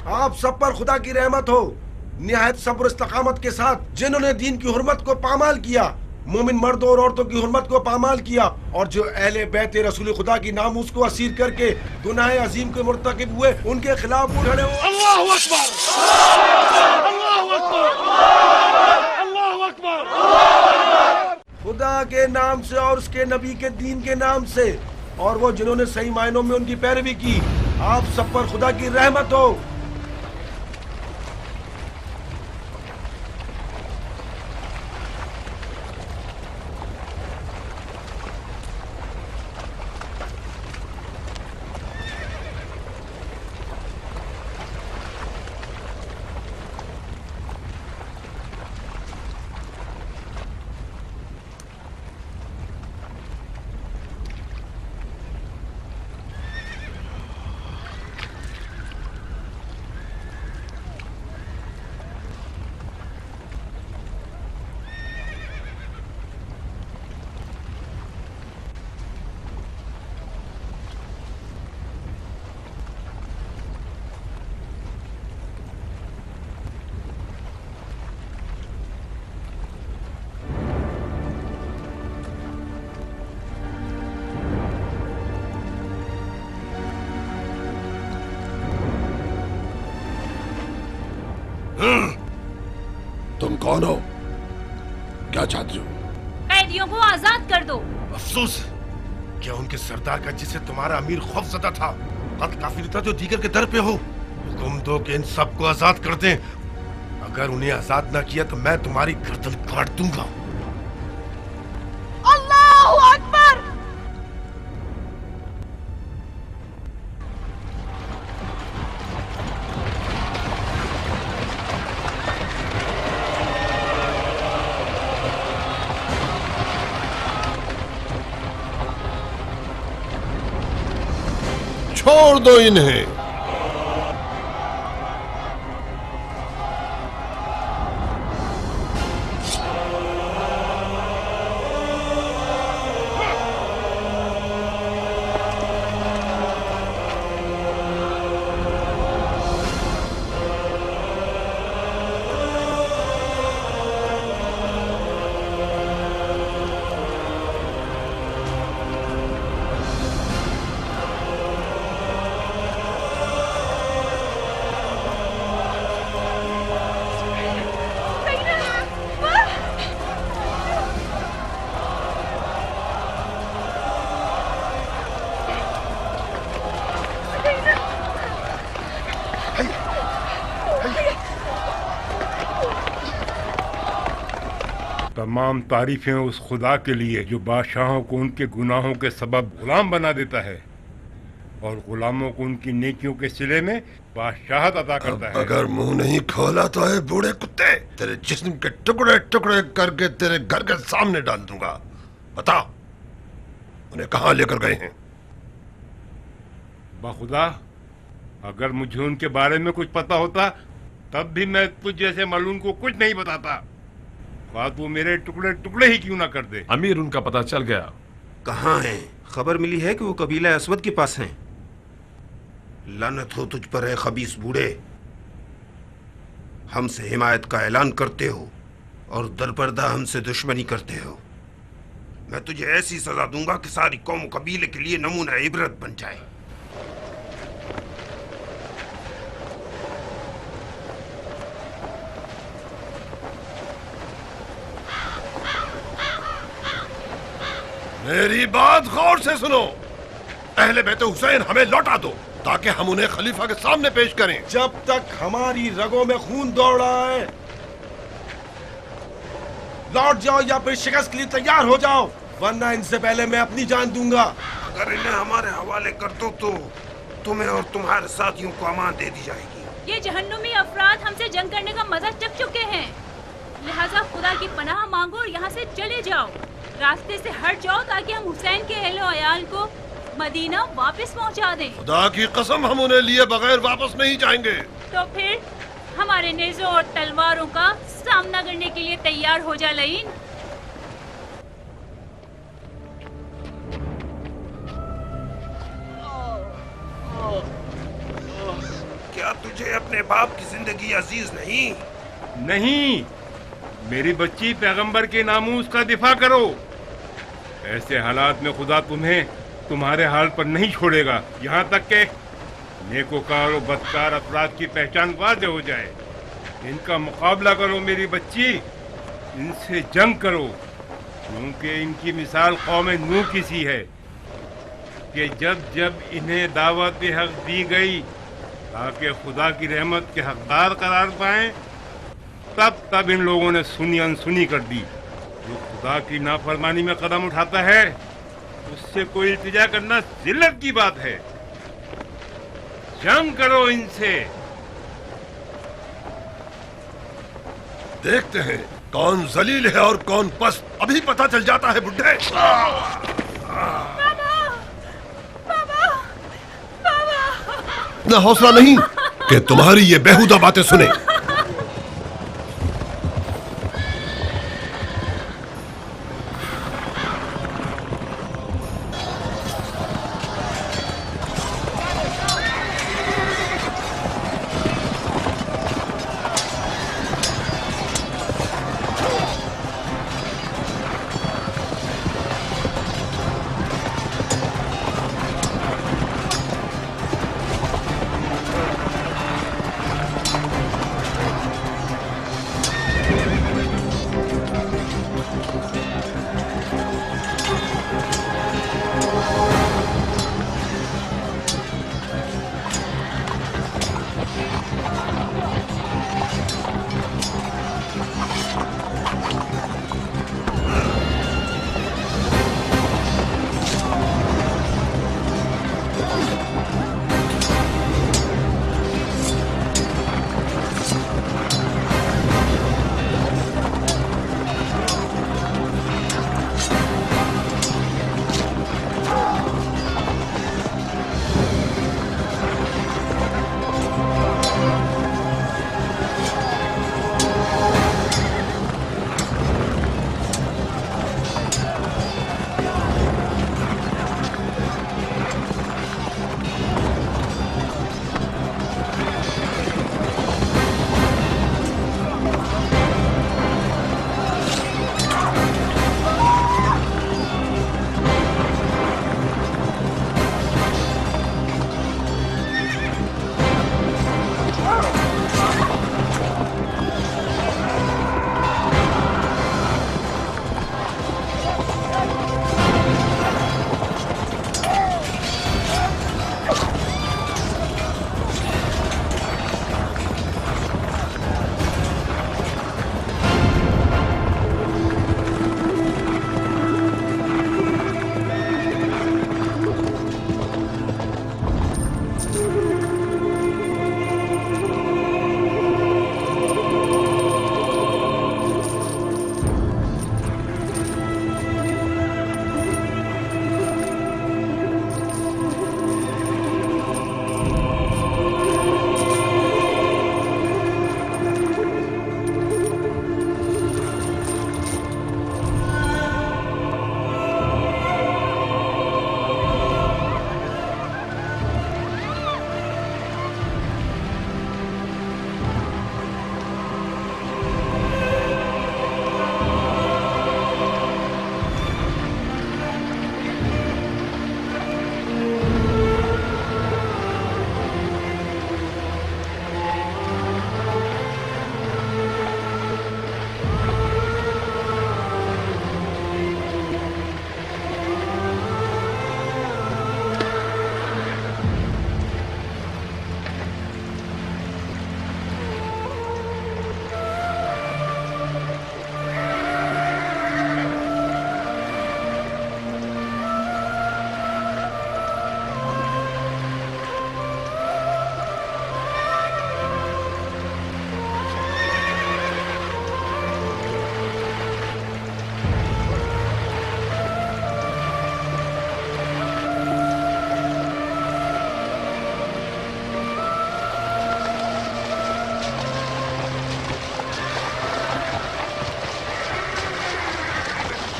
आप सब पर खुदा की रहमत हो, निहायत सब्र इस्तकामत के साथ, जिन्होंने दीन की हुर्मत को पामाल किया, मोमिन मर्दों और औरतों की हुर्मत को पामाल किया, और जो अहले बैत रसूल खुदा की नामूस को असीर करके गुनाह अजीम के मुर्तकिब हुए, उनके खिलाफ उठे। अल्लाहु अकबर, अल्लाहु अकबर, अल्लाहु अकबर। खुदा के नाम से और उसके नबी के दीन के नाम से, और वो जिन्होंने सही मायनों में उनकी पैरवी की, आप सब पर खुदा की रहमत हो। तुम कौन हो? क्या चाहते हो? कैदियों को आजाद कर दो। अफसोस, क्या उनके सरदार का जिसे तुम्हारा अमीर खौफजदा था, कत्ल काफिर था, जो दीगर के दर पे हो, हुक्म दो कि इन सबको आजाद कर दें। अगर उन्हें आजाद ना किया तो मैं तुम्हारी गर्दन काट दूंगा। अल्लाहु अकबर। छोड़ दो इन्हें। तमाम तारीफें उस खुदा के लिए जो बादशाहों को उनके गुनाहों के सबब गुलाम बना देता है और गुलामों को उनकी नेकियों के सिले में बादशाहत अता करता है। अगर मुंह नहीं खोला तो है बूढ़े कुत्ते, तेरे जिस्म के टुकड़े टुकड़े करके तेरे घर के सामने डाल दूंगा। बता, उन्हें कहाँ लेकर गए हैं? बाखुदा, अगर मुझे उनके बारे में कुछ पता होता तब भी मैं तुझ जैसे मलून को कुछ नहीं बताता, ख्वाह तू मेरे टुकड़े टुकड़े ही क्यों ना कर दे। अमीर, उनका पता चल गया। कहाँ हैं? खबर मिली है कि वो कबीला असवद के पास हैं। लानत हो तुझ पर है खबीस बूढ़े, हमसे हिमायत का ऐलान करते हो और दरपर्दा हमसे दुश्मनी करते हो। मैं तुझे ऐसी सजा दूंगा कि सारी कौम कबीले के लिए नमूना इबरत बन जाए। मेरी बात गौर से सुनो। अहले बैत हुसैन हमें लौटा दो ताकि हम उन्हें खलीफा के सामने पेश करें। जब तक हमारी रगों में खून दौड़ रहा है, लौट जाओ या फिर शिकस्त के लिए तैयार हो जाओ, वरना इनसे पहले मैं अपनी जान दूंगा। अगर इन्हें हमारे हवाले कर दो तो तुम्हें और तुम्हारे साथियों को अमान दे दी जाएगी। ये जहन्नुमी अफराद हमसे जंग करने का मजा चख चुके हैं, लिहाजा खुदा की पनाह मांगो और यहाँ से चले जाओ। रास्ते से हट जाओ ताकि हम हुसैन के अहल अयाल को मदीना वापस पहुँचा दें। खुदा की कसम हम उन्हें लिए बगैर वापस नहीं जाएंगे। तो फिर हमारे नेज़ों और तलवारों का सामना करने के लिए तैयार हो जा लईन। क्या तुझे अपने बाप की जिंदगी अजीज नहीं? नहीं, मेरी बच्ची पैगंबर के नामूस का दिफा करो। ऐसे हालात में खुदा तुम्हें तुम्हारे हाल पर नहीं छोड़ेगा, यहाँ तक के नेकोकार और बदकार अफराद की पहचान वाज़ेह हो जाए। इनका मुकाबला करो मेरी बच्ची, इनसे जंग करो, क्योंकि इनकी मिसाल कौम नूह की सी है कि जब जब इन्हें दावत हक दी गई ताकि खुदा की रहमत के हकदार करार पाएं, तब तब इन लोगों ने सुनी अनसुनी कर दी। जो खुदा की नाफरमानी में कदम उठाता है उससे कोई इल्तिजा करना जिल्लत की बात है। जंग करो इनसे। देखते हैं कौन जलील है और कौन पस्त, अभी पता चल जाता है बुड्ढे। इतना हौसला नहीं कि तुम्हारी ये बेहुदा बातें सुने।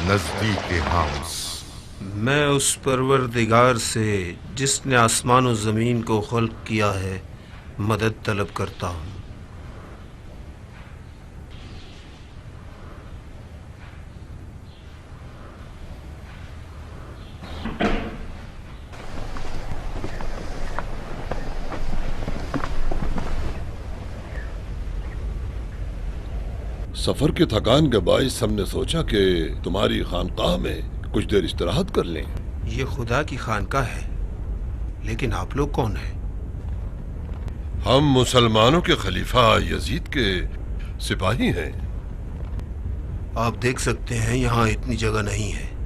नजदीक हाउस। मैं उस परवरदिगार से जिसने आसमान और ज़मीन को खल्क किया है मदद तलब करता हूँ। सफर की थकान के बाइस हमने सोचा कि तुम्हारी खानकाह में कुछ देर इस्तराहत कर लें। ये खुदा की खानका है, लेकिन आप लोग कौन हैं? हम मुसलमानों के खलीफा यजीद के सिपाही हैं। आप देख सकते हैं यहाँ इतनी जगह नहीं है।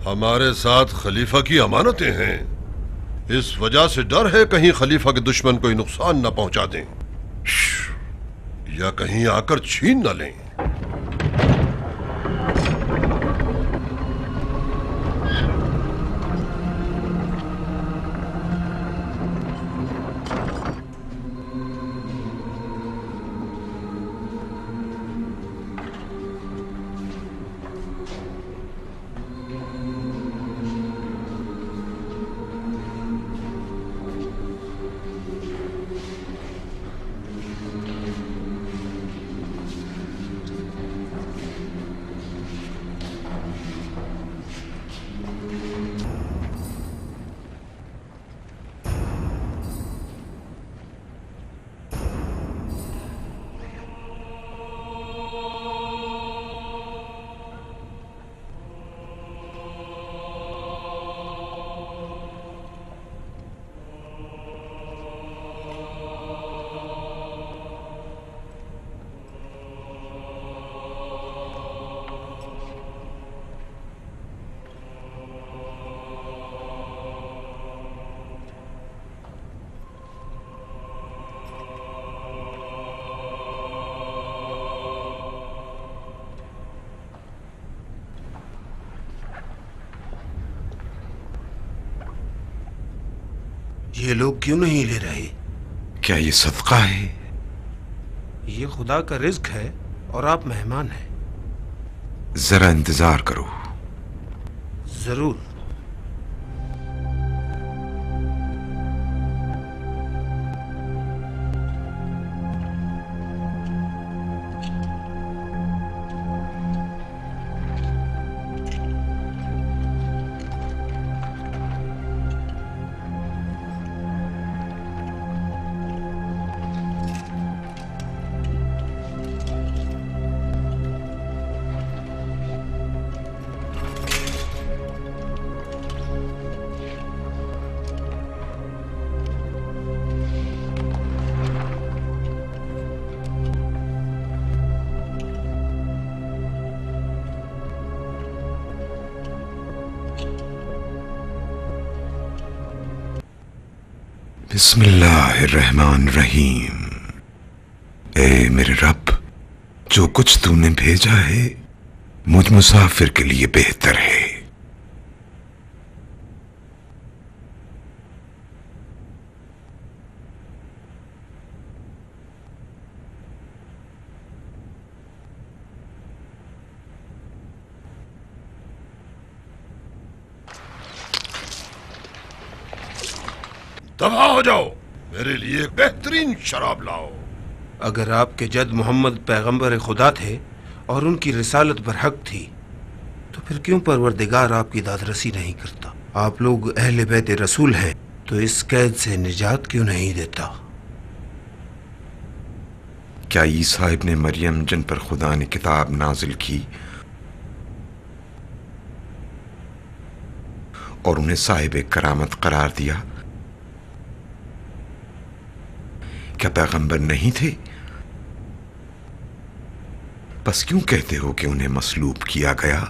हमारे साथ खलीफा की अमानतें हैं, इस वजह से डर है कहीं खलीफा के दुश्मन कोई नुकसान न पहुंचा दें या कहीं आकर छीन न लें। ये लोग क्यों नहीं ले रहे? क्या ये सदका है? ये खुदा का रिज्क है और आप मेहमान हैं। जरा इंतजार करो। जरूर। बिस्मिल्लाहिर्रहमानिर्रहीम। ए मेरे रब, जो कुछ तूने भेजा है मुझ मुसाफिर के लिए बेहतर है। दफा हो जाओ, मेरे लिए बेहतरीन शराब लाओ। अगर आपके जद मोहम्मद पैगंबर खुदा थे और उनकी रिसालत बरहक थी तो फिर क्यों परवरदिगार आपकी दादरसी नहीं करता? आप लोग अहले बैत रसूल हैं तो इस कैद से निजात क्यों नहीं देता? क्या ईसा इब्ने मरियम जिन पर खुदा ने किताब नाजिल की और उन्हें साहिब करामत करार दिया, क्या पैगंबर नहीं थे? बस क्यों कहते हो कि उन्हें मसलूब किया गया?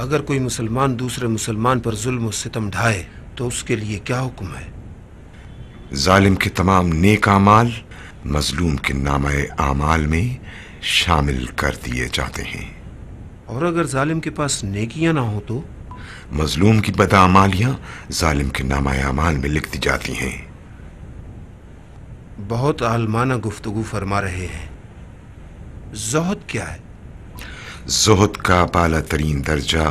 اگر کوئی مسلمان دوسرے مسلمان پر ظلم و ستم ڈھائے تو اس کے لیے کیا حکم ہے؟ ظالم کے تمام نیک اعمال مظلوم کے نامہ اعمال میں شامل کر دیے جاتے ہیں، اور اگر ظالم کے پاس نیکیاں نہ ہوں تو مظلوم کی بداعمالیاں ظالم کے نامہ اعمال میں لکھ دی جاتی ہیں۔ بہت عالمانہ گفتگو فرما رہے ہیں، زہد کیا ہے؟ زہد کا بالا ترین درجہ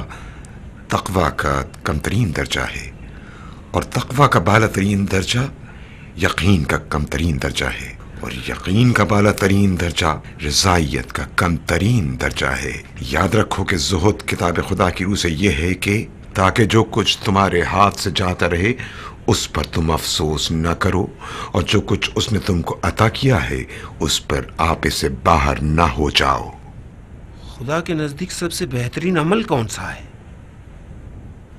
تقوی کا کم ترین درجہ ہے، اور تقوی کا بالا ترین درجہ یقین کا کم ترین درجہ ہے، اور یقین کا بالا ترین درجہ رضائیت کا کم ترین درجہ ہے۔ یاد رکھو کہ زہد کتاب خدا کی روح سے یہ ہے کہ تاکہ جو کچھ تمہارے ہاتھ سے جاتا رہے اس پر تم افسوس نہ کرو، اور جو کچھ اس نے تم کو عطا کیا ہے اس پر آپ اسے باہر نہ ہو جاؤ۔ خدا کے نزدیک سب سے بہترین عمل کون سا ہے؟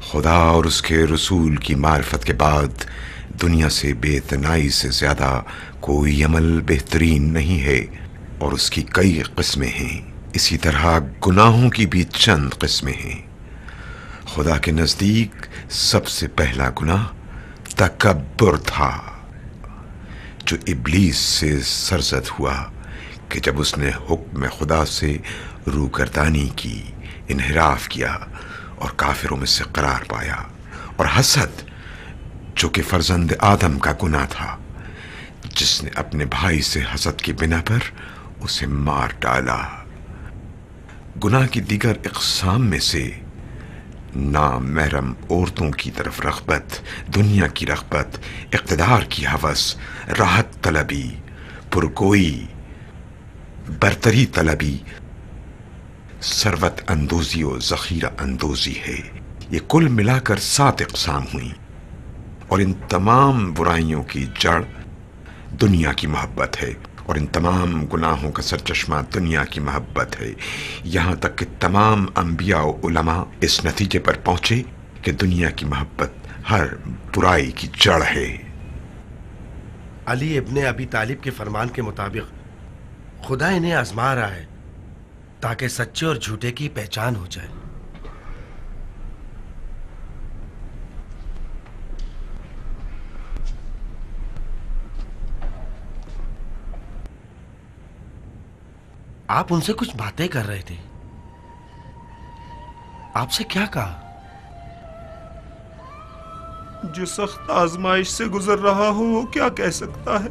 خدا اور اس کے رسول کی معرفت کے بعد دنیا سے بے اتنائی سے زیادہ کوئی عمل بہترین نہیں ہے، اور اس کی کئی قسمیں ہیں۔ اسی طرح گناہوں کی بھی چند قسمیں ہیں۔ خدا کے نزدیک سب سے پہلا گناہ تکبر تھا، جو ابلیس سے سرزد ہوا کہ جب اس نے حکم خدا سے روگردانی کی، انحراف کیا اور کافروں میں سے قرار پایا، اور حسد جو کہ فرزند آدم کا گناہ تھا، جس نے اپنے بھائی سے حسد کی بنا پر اسے مار ڈالا۔ گناہ کی دیگر اقسام میں سے نامحرم عورتوں کی طرف رغبت، دنیا کی رغبت، اقتدار کی ہوس، راحت طلبی، پرگوئی، برتری طلبی، ثروت اندوزی و ذخیرہ اندوزی ہے۔ یہ کل ملا کر 7 اقسام ہوئیں، اور ان تمام برائیوں کی جڑ دنیا کی محبت ہے، اور ان تمام گناہوں کا سرچشمہ دنیا کی محبت ہے، یہاں تک کہ تمام انبیاء و علماء اس نتیجے پر پہنچے کہ دنیا کی محبت ہر برائی کی جڑ ہے۔ علی ابن ابی طالب کے فرمان کے مطابق خدا انہیں آزما رہا ہے تاکہ سچے اور جھوٹے کی پہچان ہو جائے۔ آپ ان سے کچھ باتیں کر رہے تھے، آپ سے کیا کہا؟ جو سخت آزمائش سے گزر رہا ہو وہ کیا کہہ سکتا ہے؟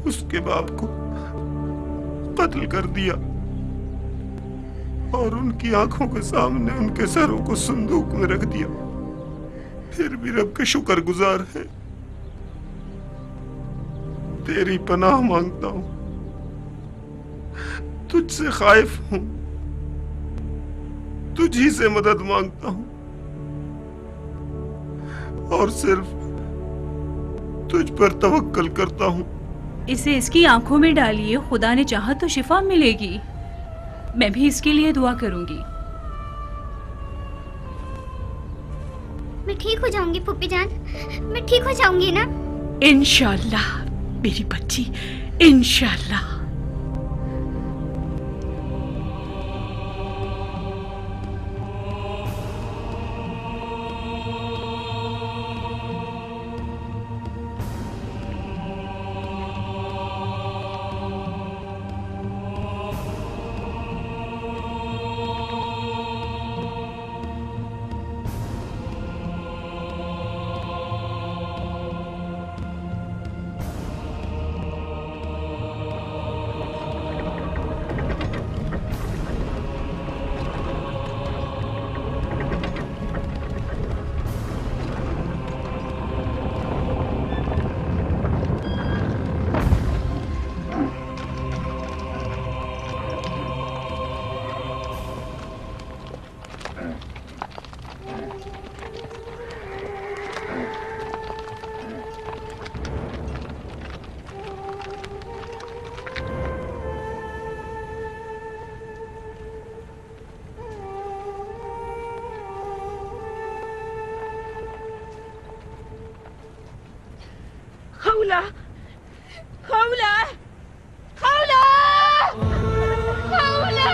اس کے باپ کو قتل کر دیا اور ان کی آنکھوں کے سامنے ان کے سروں کو صندوق میں رکھ دیا، پھر بھی رب کے شکر گزار ہے۔ تیری پناہ مانگتا ہوں، تجھ سے خائف ہوں، تجھ ہی سے مدد مانگتا ہوں، اور صرف تجھ پر توکل کرتا ہوں۔ اسے اس کی آنکھوں میں ڈالیے، خدا نے چاہا تو شفا ملے گی۔ میں بھی اس کے لیے دعا کروں گی۔ میں ٹھیک ہو جاؤں گی پھوپھی جان، میں ٹھیک ہو جاؤں گی نا؟ انشاءاللہ میری بچی، انشاءاللہ۔ خولا خولا خولا خولا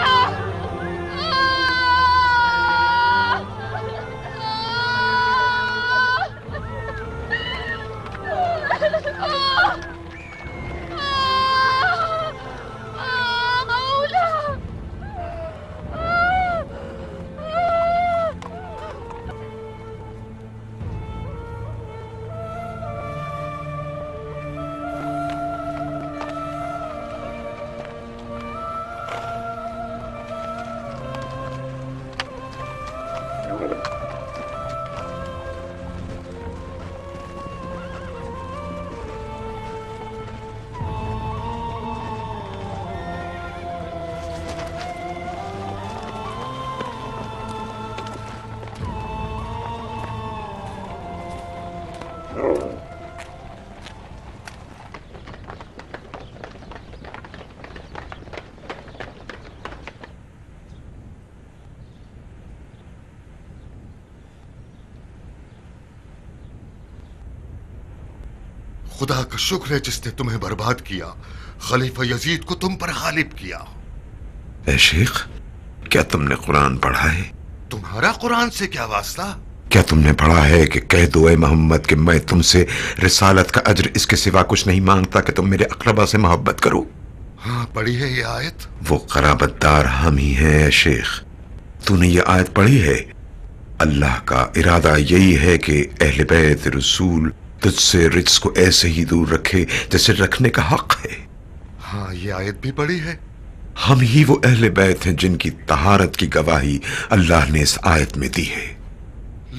खुदा का शुक्र है जिसने तुम्हें बर्बाद किया, खलीफा यजीद को तुम पर गालिब किया। ए शेख, क्या तुमने कुरान पढ़ा है? तुम्हारा कुरान से क्या वास्ता? क्या तुमने पढ़ा है कि कह दो ए मोहम्मद कि मैं तुमसे रिसालत का अज्र इसके सिवा कुछ नहीं मांगता कि तुम मेरे अकरबा से मोहब्बत करो? हाँ, पढ़ी है ये आयत। वो कराबतदार हम ही हैं ए शेख। तूने ये आयत पढ़ी है? अल्लाह का इरादा यही है कि अहले बैत रसूल तुझसे रिज्क को ऐसे ही दूर रखे जैसे रखने का हक है। हाँ, ये आयत भी पढ़ी है। हम ही वो अहले बैत हैं जिनकी तहारत की गवाही अल्लाह ने इस आयत में दी है।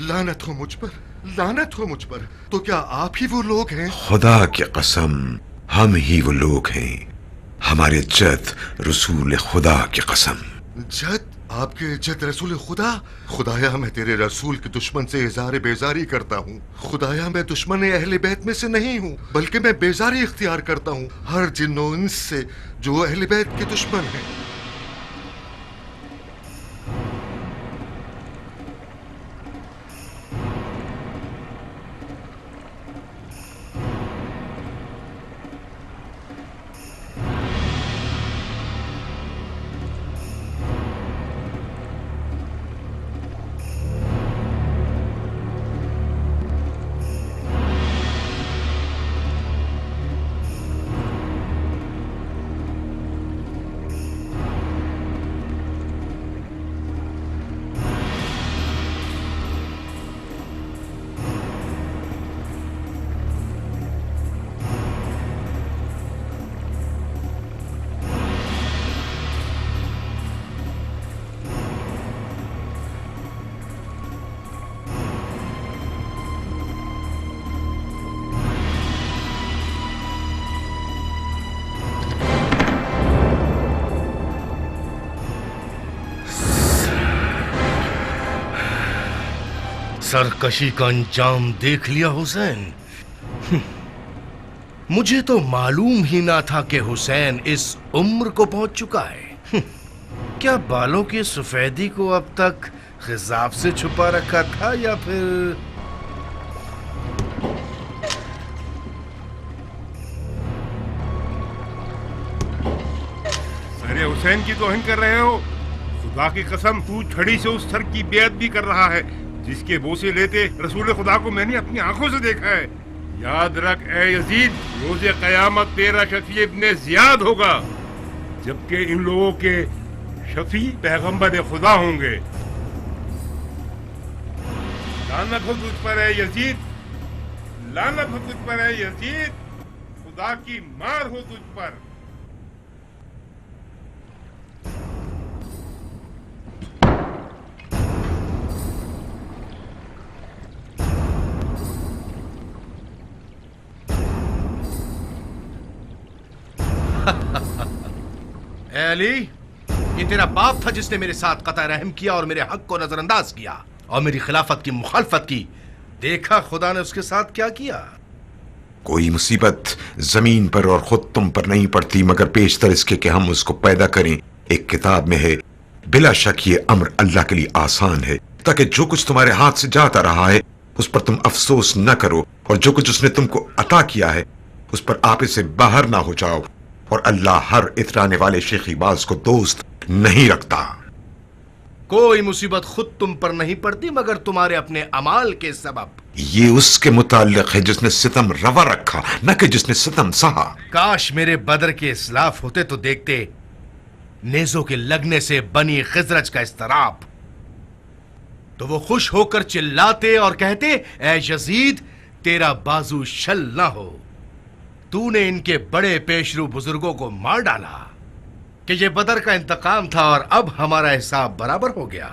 लानत हो मुझ पर, लानत हो मुझ पर। तो क्या आप ही वो लोग हैं? खुदा की कसम, हम ही वो लोग हैं। हमारे जद रसूल खुदा की कसम। जद? आपके जद रसूल खुदा? खुदाया मैं तेरे रसूल के दुश्मन से इज़हार बेजारी करता हूँ। खुदाया मैं दुश्मन अहले बैत में से नहीं हूँ, बल्कि मैं बेजारी इख्तियार करता हूँ हर जिन्नो इंस से जो अहले बैत के दुश्मन हैं। सरकशी का अंजाम देख लिया हुसैन। मुझे तो मालूम ही ना था कि हुसैन इस उम्र को पहुंच चुका है। क्या बालों की सफेदी को अब तक खिजाब से छुपा रखा था या फिर सर हुसैन की तौहीन कर रहे हो? खुदा की कसम, तू छड़ी से उस सर की बेअद भी कर रहा है जिसके बोसे लेते रसूल खुदा को मैंने अपनी आंखों से देखा है। याद रख ए यजीद, रोज़े क़यामत तेरा शफी इब्ने ज़ियाद होगा, जबकि इन लोगों के शफी पैगंबर खुदा होंगे। लानत हो तुझ पर है यजीद, लानत हो तुझ पर है यजीद, खुदा की मार हो तुझ पर। ए अली, ये तेरा बाप था जिसने मेरे साथ कतई रहम किया और मेरे हक को नजरअंदाज किया और मेरी खिलाफत की मुखालफत की। देखा खुदा ने उसके साथ क्या किया। कोई मुसीबत जमीन पर और खुद तुम पर नहीं पड़ती मगर पेशतर इसके कि हम उसको पैदा करें। एक किताब में है, बिला शक ये अम्र अल्लाह के लिए आसान है ताकि जो कुछ तुम्हारे हाथ से जाता रहा है उस पर तुम अफसोस न करो और जो कुछ उसने तुमको अता किया है उस पर आप इसे बाहर ना हो जाओ। और अल्लाह हर इतराने वाले शेखीबाज को दोस्त नहीं रखता। कोई मुसीबत खुद तुम पर नहीं पड़ती मगर तुम्हारे अपने अमाल के सबब। ये उसके मुताल्लिक है जिसने सितम रवा रखा, न कि जिसने सितम सहा। काश मेरे बदर के इस्लाफ होते तो देखते नेजों के लगने से बनी खिजरज का इस्तराब, तो वो खुश होकर चिल्लाते और कहते, ऐ यजीद तेरा बाजू शल ना हो, तूने इनके बड़े पेशरू बुजुर्गों को मार डाला कि ये बदर का इंतकाम था और अब हमारा हिसाब बराबर हो गया।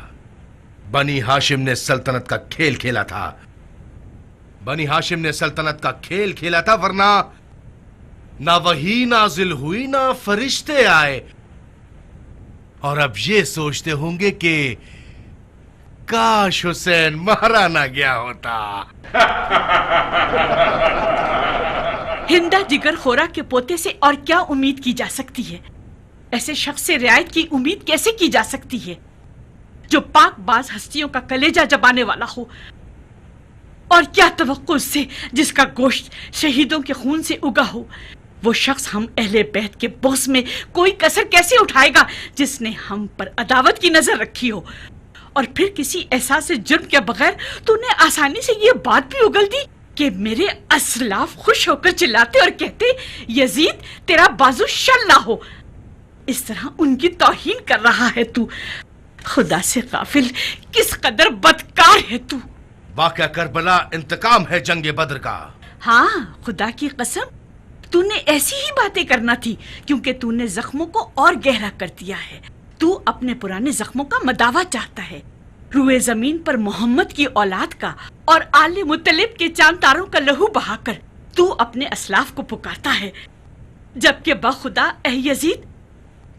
बनी हाशिम ने सल्तनत का खेल खेला था, बनी हाशिम ने सल्तनत का खेल खेला था, वरना ना वही नाजिल हुई ना फरिश्ते आए और अब ये सोचते होंगे कि काश हुसैन मारा ना गया होता। हिंदा जिगर खोरा के पोते से और क्या उम्मीद की जा सकती है? ऐसे शख्स से रियायत की उम्मीद कैसे की जा सकती है जो पाक बाज हस्तियों का कलेजा जबाने वाला हो? और क्या तवक्को उससे जिसका गोश्त शहीदों के खून से उगा हो। वो शख्स हम अहले बैत के बोस में कोई कसर कैसे उठाएगा जिसने हम पर अदावत की नजर रखी हो। और फिर किसी एहसास जुर्म के बगैर तूने आसानी से ये बात भी उगल दी कि मेरे असलाफ खुश होकर चिल्लाते और कहते यजीद तेरा बाजू शल ना हो। इस तरह उनकी तौहीन कर रहा है तू। खुदा से गाफिल किस कदर बदकार है तू। वाक़या करबला इंतकाम है जंग बद्र का। हाँ, खुदा की कसम तूने ऐसी ही बातें करना थी, क्योंकि तूने जख्मों को और गहरा कर दिया है। तू अपने पुराने जख्मों का मदावा चाहता है, रुए जमीन पर मोहम्मद की औलाद का और आले मुत्तलिब के चांद तारों का लहू बहाकर तू अपने असलाफ को पुकारता है, जबकि बखुदा ए यजीद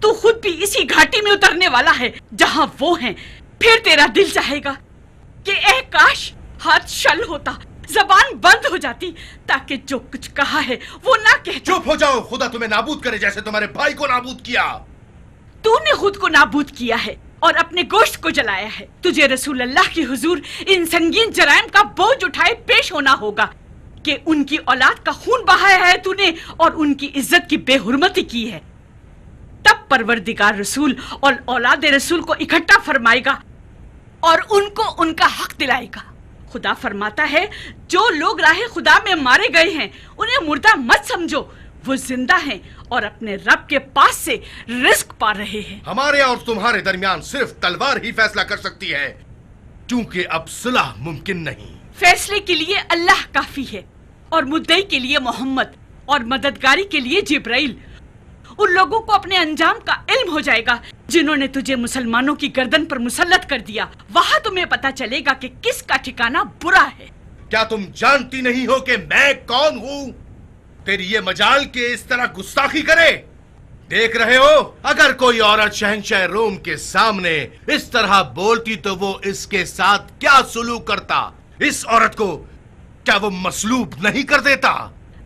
तू खुद भी इसी घाटी में उतरने वाला है जहां वो हैं। फिर तेरा दिल चाहेगा कि ए काश हाथ शल होता, जबान बंद हो जाती, ताकि जो कुछ कहा है वो ना कह। चुप हो जाओ, खुदा तुम्हें नाबूद करे जैसे तुम्हारे भाई को नाबूद किया। तूने खुद को नाबूद किया है और अपने गोश्त को जलाया है। तुझे रसूल अल्लाह के हुजूर इन संगीन जराइम का बोझ उठाए पेश होना होगा कि उनकी औलाद का खून बहाया है तूने और उनकी इज्जत की बेहुरमती की है। तब परवरदिगार रसूल और औलाद रसूल को इकट्ठा फरमाएगा और उनको उनका हक दिलाएगा। खुदा फरमाता है जो लोग राह खुदा में मारे गए हैं उन्हें मुर्दा मत समझो, वो जिंदा हैं और अपने रब के पास से रिस्क पा रहे हैं। हमारे और तुम्हारे दरमियान सिर्फ तलवार ही फैसला कर सकती है, क्योंकि अब सुलह मुमकिन नहीं। फैसले के लिए अल्लाह काफी है और मुद्दई के लिए मोहम्मद और मददगारी के लिए जिब्राइल। उन लोगों को अपने अंजाम का इल्म हो जाएगा जिन्होंने तुझे मुसलमानों की गर्दन पर मुसल्लत कर दिया। वहां तुम्हें पता चलेगा कि किसका ठिकाना बुरा है। क्या तुम जानती नहीं हो कि मैं कौन हूँ? तेरी ये मजाल के इस तरह गुस्ताखी करे। देख रहे हो, अगर कोई औरत शहंशाह रोम के सामने इस तरह बोलती तो वो इसके साथ क्या सुलूक करता? इस औरत को क्या वो मसलूब नहीं कर देता?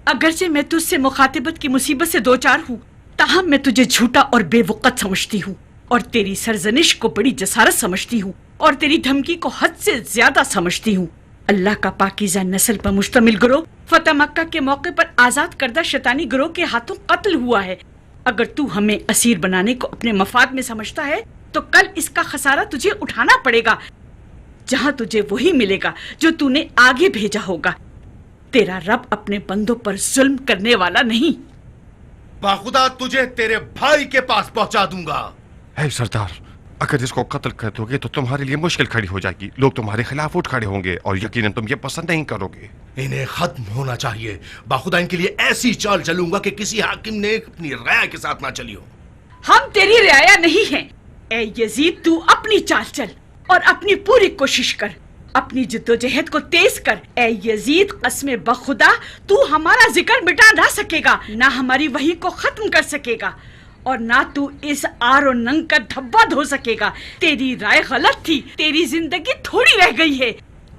अगरचे मैं तुझसे मुखातिबत की मुसीबत से दो चार हूँ, ताहम मैं तुझे झूठा और बेवकत समझती हूँ और तेरी सरजनिश को बड़ी जसारत समझती हूँ और तेरी धमकी को हद से ज्यादा समझती हूँ। अल्लाह का पाकीज़ा नस्ल पर मुश्तमिल गिरोह फतह मक्का के मौके पर आजाद करदा शैतानी गिरोह के हाथों कत्ल हुआ है। अगर तू हमें असीर बनाने को अपने मफाद में समझता है तो कल इसका खसारा तुझे उठाना पड़ेगा, जहाँ तुझे वही मिलेगा जो तूने आगे भेजा होगा। तेरा रब अपने बंदों पर जुल्म करने वाला नहीं। बाखुदा तुझे तेरे भाई के पास पहुंचा दूंगा। है सरदार, अगर इसको कत्ल कर दोगे तो तुम्हारे लिए मुश्किल खड़ी हो जाएगी। लोग तुम्हारे खिलाफ उठ खड़े होंगे और यकीनन तुम ये पसंद नहीं करोगे। इन्हें खत्म होना चाहिए। बाखुदा इनके लिए ऐसी चाल चलूंगा कि किसी हाकिम ने अपनी राय के साथ ना चली हो। हम तेरी रियाया नहीं हैं। ए यजीद तू अपनी चाल चल और अपनी पूरी कोशिश कर, अपनी जिद्दोजहद को तेज कर। ए यजीद कसमे बखुदा तू हमारा जिक्र मिटा ना सकेगा, ना हमारी वही को खत्म कर सकेगा और ना तू इस आर और नंग का धब्बा धो सकेगा। तेरी राय गलत थी, तेरी जिंदगी थोड़ी रह गई है।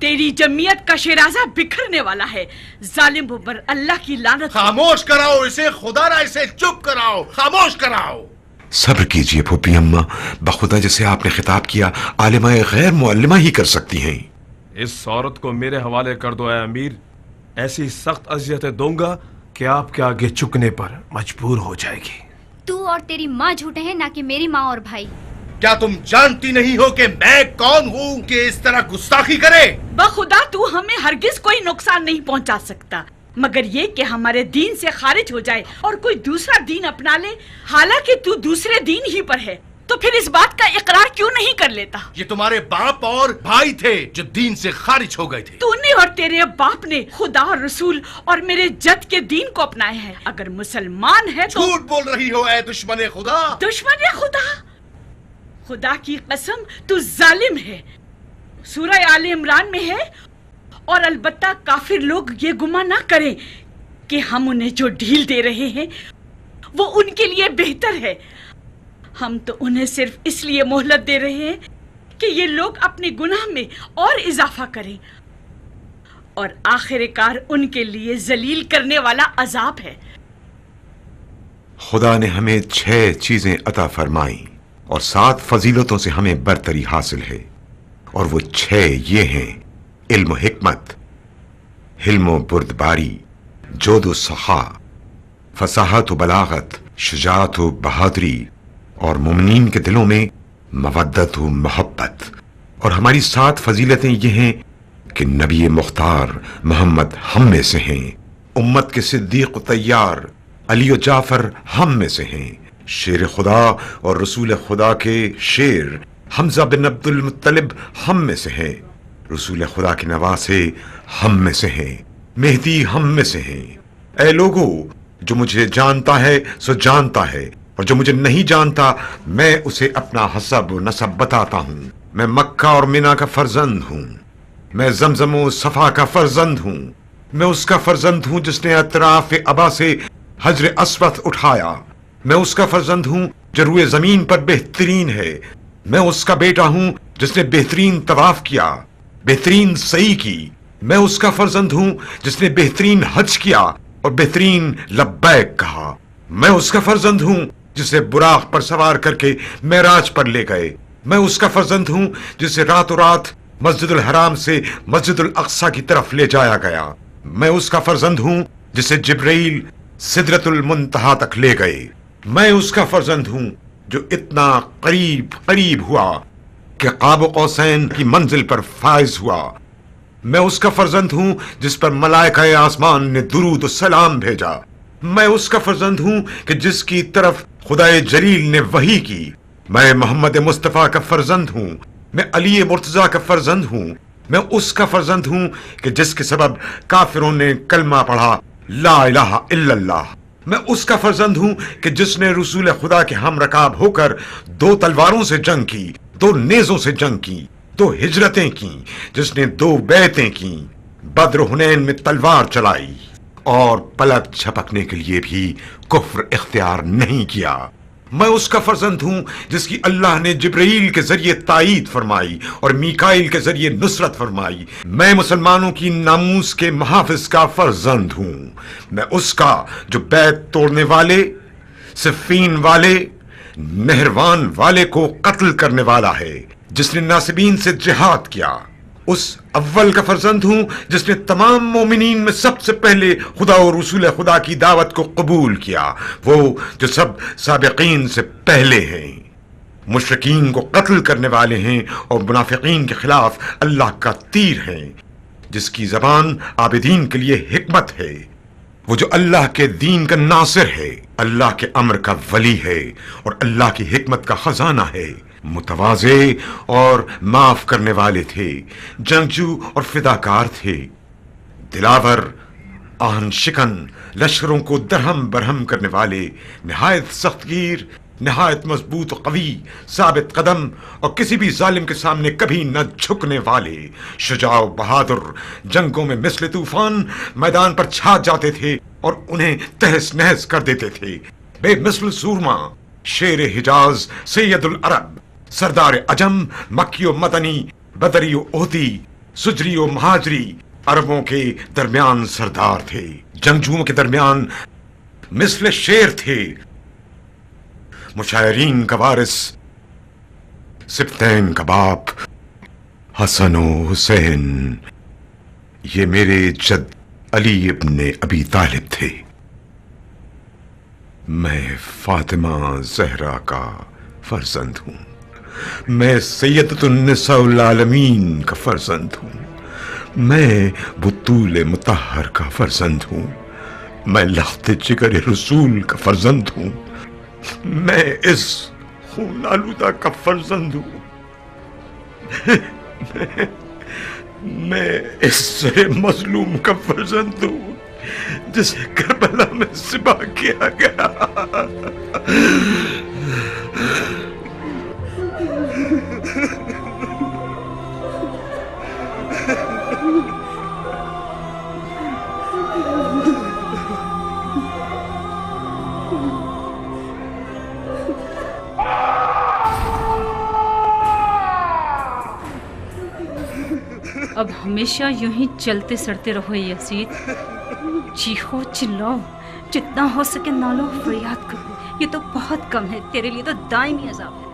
तेरी जमीयत का शिराजा बिखरने वाला है। जालिम पर अल्लाह की लानत। खामोश कराओ इसे, खुदा ना इसे चुप कराओ, खामोश कराओ। सब्र कीजिए फूफी अम्मा, बखुदा जैसे आपने खिताब किया आलिमा गैर मुअल्लिमा ही कर सकती हैं। इस औरत को मेरे हवाले कर दो ऐ अमीर। ऐसी सख्त अजियतें दूंगा कि आपके आगे झुकने पर मजबूर हो जाएगी। तू और तेरी माँ झूठे हैं, ना कि मेरी माँ और भाई। क्या तुम जानती नहीं हो कि मैं कौन हूँ कि इस तरह गुस्ताखी करे? बखुदा तू हमें हरगिज कोई नुकसान नहीं पहुँचा सकता, मगर ये कि हमारे दीन से खारिज हो जाए और कोई दूसरा दीन अपना ले। हालांकि तू दूसरे दीन ही पर है, तो फिर इस बात का इकरार क्यों नहीं कर लेता? ये तुम्हारे बाप और भाई थे जो दीन से खारिज हो गए थे। तूने और तेरे बाप ने खुदा और रसूल और मेरे जद के दीन को अपनाया है। अगर मुसलमान है तो झूठ बोल रही हो ऐ दुश्मने खुदा। दुश्मने खुदा? खुदा की कसम तू जालिम है। सूरह आले इमरान में है, और अलबत्ता काफिर लोग ये गुमान ना करें कि हम उन्हें जो ढील दे रहे हैं वो उनके लिए बेहतर है। हम तो उन्हें सिर्फ इसलिए मोहलत दे रहे हैं कि ये लोग अपने गुनाह में और इजाफा करें, और आखिरकार उनके लिए जलील करने वाला अजाब है। खुदा ने हमें 6 चीजें अता फरमाई और 7 फजीलतों से हमें बरतरी हासिल है, और वो 6 ये हैं: इल्म हिकमत, हिल्म व बुर्दबारी, जोद व सखा, फसाहत व बलागत, शुजाअत व बहादुरी और मुमिनीन के दिलों में मवद्दत व मोहब्बत। और हमारी 7 फजीलतें ये हैं कि नबी मुख्तार मोहम्मद हम में से हैं, उम्मत के सिद्दीक तैयार अली और जाफर हम में से हैं, शेर खुदा और रसूल खुदा के शेर हमजा बिन अब्दुल मुत्तलिब हम में से हैं, रसूल खुदा के नवासे हम में से हैं, मेहदी हम में से हैं। ऐ लोगो, जो मुझे जानता है सो जानता है, और जो मुझे नहीं जानता मैं उसे अपना हसब नसब बताता हूँ। मैं मक्का और मिना का फर्जंद हूँ, मैं जमजम और सफा का फर्जंद हूँ, मैं उसका फर्जंद हूँ जिसने अतराफ अबा से हजर अस्वद उठाया, मैं उसका फर्जंद हूँ जो रुए जमीन पर बेहतरीन है, मैं उसका बेटा हूँ जिसने बेहतरीन तवाफ किया, बेहतरीन सही की, मैं उसका फर्जंद हूँ जिसने बेहतरीन हज किया और बेहतरीन लब्बैक कहा, मैं उसका फर्जंद हूँ जिसे बुराक पर सवार करके मेराज पर ले गए, मैं उसका फर्जंद हूँ जिसे रातों रात मस्जिदुल हराम से मस्जिदुल अक्सा की तरफ ले जाया गया, मैं उसका फर्जंद हूँ जिसे जिब्राइल सिदरतुल मुंतहा तक ले गए, मैं उसका फर्जंद हूँ जो इतना करीब करीब हुआ कि क़ाब कौसैन की मंजिल पर फाइज हुआ, मैं उसका फर्जंद हूँ जिस पर मलाइका आसमान ने दुरूद और सलाम भेजा, मैं उसका फर्जंद हूँ कि जिसकी तरफ खुदाए जलील ने वही की, मैं मोहम्मद मुस्तफ़ा का फर्जंद हूँ, मैं अली मुर्तज़ा का फर्जंद हूँ, मैं उसका फर्जंद हूँ कि जिसके सबब काफिरों ने कलमा पढ़ा ला इलाहा इल्लल्लाह, मैं उसका फर्जंद हूँ कि जिसने रसूल खुदा के हम रकाब होकर 2 तलवारों से जंग की, 2 नेज़ों से जंग की, 2 हिजरतें की, जिसने 2 बैतें की, बद्र हुनैन में तलवार चलाई और पलक झपकने के लिए भी कुफ्र इख्तियार नहीं किया, मैं उसका फर्जंद हूँ जिसकी अल्लाह ने जिब्राइल के जरिए ताईद फरमाई और मीकाइल के जरिए नुसरत फरमाई, मैं मुसलमानों की नामूस के मुहाफिज का फर्जंद हूँ, मैं उसका जो बैत तोड़ने वाले, सिफ़ीन वाले, नहरवान वाले को कत्ल करने वाला है, जिसने नासिबीन से जिहाद किया, उस अव्वल का फर्जंद हूँ जिसने तमाम मोमिनीन में सबसे पहले खुदा और रसूल खुदा की दावत को कबूल किया, वो जो सब साबिकीन से पहले हैं, मुशरिकीन को कत्ल करने वाले हैं और मुनाफिकीन के खिलाफ अल्लाह का तीर हैं, जिसकी जबान आबिदीन के लिए हिकमत है, वो जो अल्लाह के दीन का नासिर है, अल्लाह के अम्र का वली है और अल्लाह की हिकमत का खजाना है, मुतवाज़े और माफ करने वाले थे, जंगजू और फिदाकार थे, दिलावर, आहन शिकन, लश्करों को दरहम बरहम करने वाले, निहायत सख्तगीर, निहायत मजबूत और कवी, साबित कदम और किसी भी जालिम के सामने कभी न झुकने वाले, शुजाओ बहादुर, जंगों में मिस्ल तूफान मैदान पर छा जाते थे और उन्हें तहस नहस कर देते थे, बेमिस्ल सूरमा, शेर हिजाज, सैयदुल अरब, सरदार अजम, मक्की व मदनी, बदरी व ओहदी, सुजरी व महाजरी, अरबों के दरमियान सरदार थे, जंगजुओं के दरमियान मिस्ल शेर थे, मुशायरीन का वारिस, सिब्तैन का बाप, हसन व हुसैन, ये मेरे जद अली इब्ने अबी तालिब थे, मैं फातिमा जहरा का फर्जंद हूँ, मैं सैयदतुन्निसाउल आलमीन का फर्जंद हूँ, मैं बुतूल मुतहर का फर्जंद हूँ, मैं लख्त जिगर रसूल का फर्जंद हूँ, मैं इस खून आलूदा का फर्जंद हूँ, मैं इस सरे मजलूम का फर्जंद हूँ जिसे करबला में ज़िबा किया गया। अब हमेशा यूं ही चलते सड़ते रहो यजीद, चीखो चिल्लाओ, जितना हो सके नालो फरियाद करो, ये तो बहुत कम है, तेरे लिए तो दायमी अज़ाब है।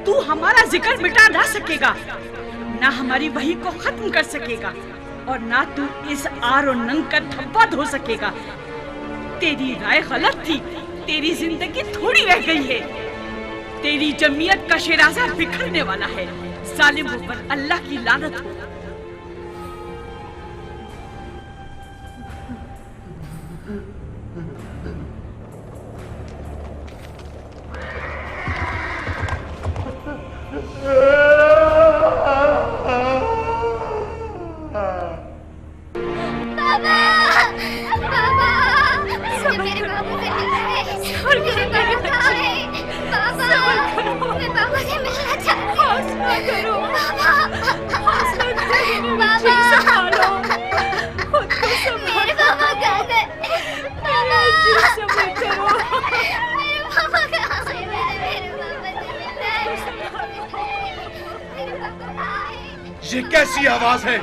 तू हमारा जिक्र मिटा ना सकेगा, ना हमारी वही को खत्म कर सकेगा, और ना तू इस आर और नंग का धब्बा धो सकेगा। तेरी राय गलत थी, तेरी जिंदगी थोड़ी रह गई है। तेरी जमीयत का शिराजा बिखरने वाला है। जालिमों पर अल्लाह की लानत हो। ये कैसी आवाज है?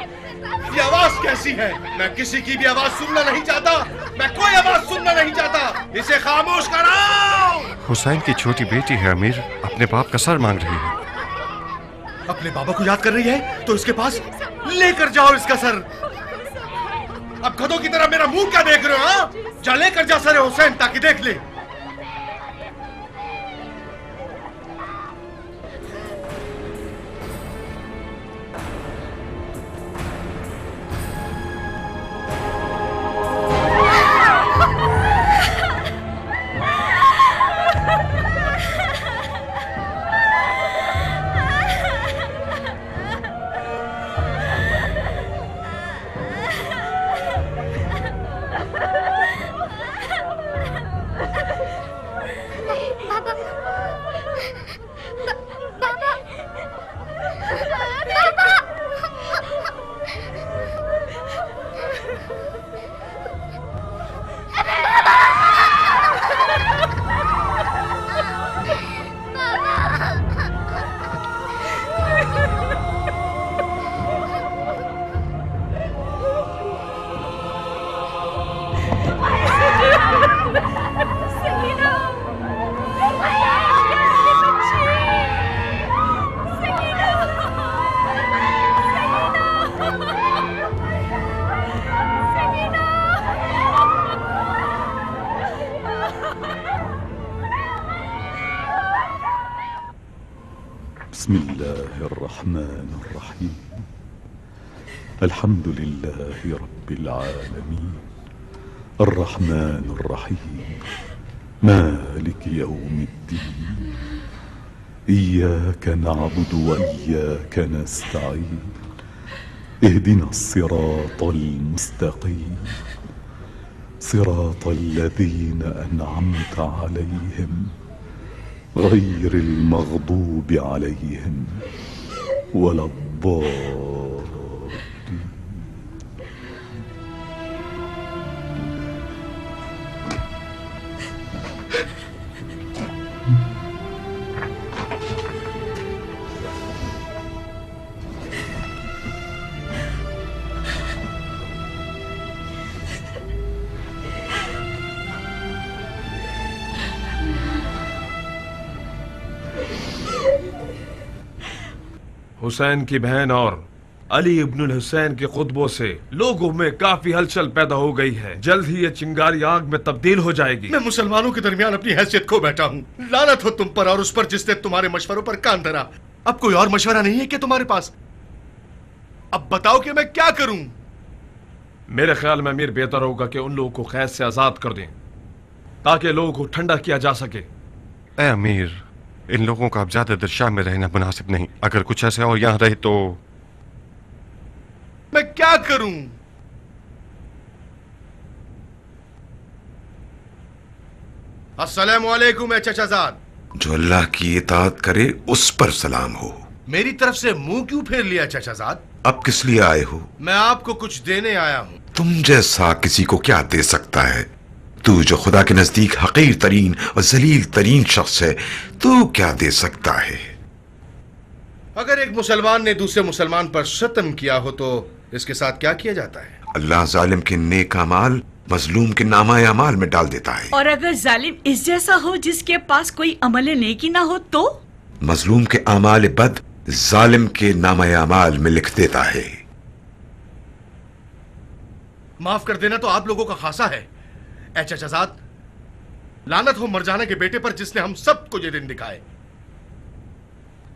ये आवाज कैसी है? मैं किसी की भी आवाज सुनना नहीं चाहता। मैं कोई आवाज सुनना नहीं चाहता। इसे खामोश कराओ। हुसैन की छोटी बेटी है अमीर, अपने बाप का सर मांग रही है। अपने बाबा को याद कर रही है तो इसके पास लेकर जाओ इसका सर। अब गधों की तरह मेरा मुंह क्या देख रहे हो? हाँ, जा लेकर जा सर हुसैन ताकि देख ले। بسم الله الرحمن الرحيم الحمد لله رب العالمين الرحمن الرحيم مالك يوم الدين إياك نعبد وإياك نستعين اهدنا الصراط المستقيم صراط الذين أنعمت عليهم غير المغضوب عليهم ولا الضالين. हुसैन की बहन और अली इब्नुल हुसैन के खुतबों से लोगों में काफी हलचल पैदा हो गई है। जल्द ही ये चिंगारी आग में तब्दील हो जाएगी। मैं मुसलमानों के दरमियान अपनी हैसियत खो बैठा हूँ। लानत हो तुम पर और उस पर जिसने तुम्हारे मशवरों पर कान धरा। अब कोई और मशवरा नहीं है क्या तुम्हारे पास? अब बताओ कि मैं क्या करूं? मेरे ख्याल में अमीर बेहतर होगा कि उन लोगों को कैद से आजाद कर दें ताकि लोगों को ठंडा किया जा सके। ए अमीर, इन लोगों का अब ज्यादा देर शाम में रहना मुनासिब नहीं। अगर कुछ ऐसे और यहाँ रहे तो मैं क्या करूं? अस्सलामु अलैकुम ए चचाजाद। जो अल्लाह की इताअत करे उस पर सलाम हो। मेरी तरफ से मुंह क्यों फेर लिया चचाजाद? अब किस लिए आए हो? मैं आपको कुछ देने आया हूं। तुम जैसा किसी को क्या दे सकता है? तू जो खुदा के नजदीक हकीर तरीन और जलील तरीन शख्स है, तू क्या दे सकता है? अगर एक मुसलमान ने दूसरे मुसलमान पर शतम किया हो तो इसके साथ क्या किया जाता है? अल्लाह जालिम के नेक अमाल मजलूम के नामा अमाल में डाल देता है। और अगर जालिम इस जैसा हो जिसके पास कोई अमल नेकी ना हो तो? मजलूम के आमाल बद जालिम के नामा आमाल में लिख देता है। माफ कर देना तो आप लोगों का खासा है। ऐ चचाजाद, लानत हो मरजाना के बेटे पर जिसने हम सबको ये दिन दिखाए।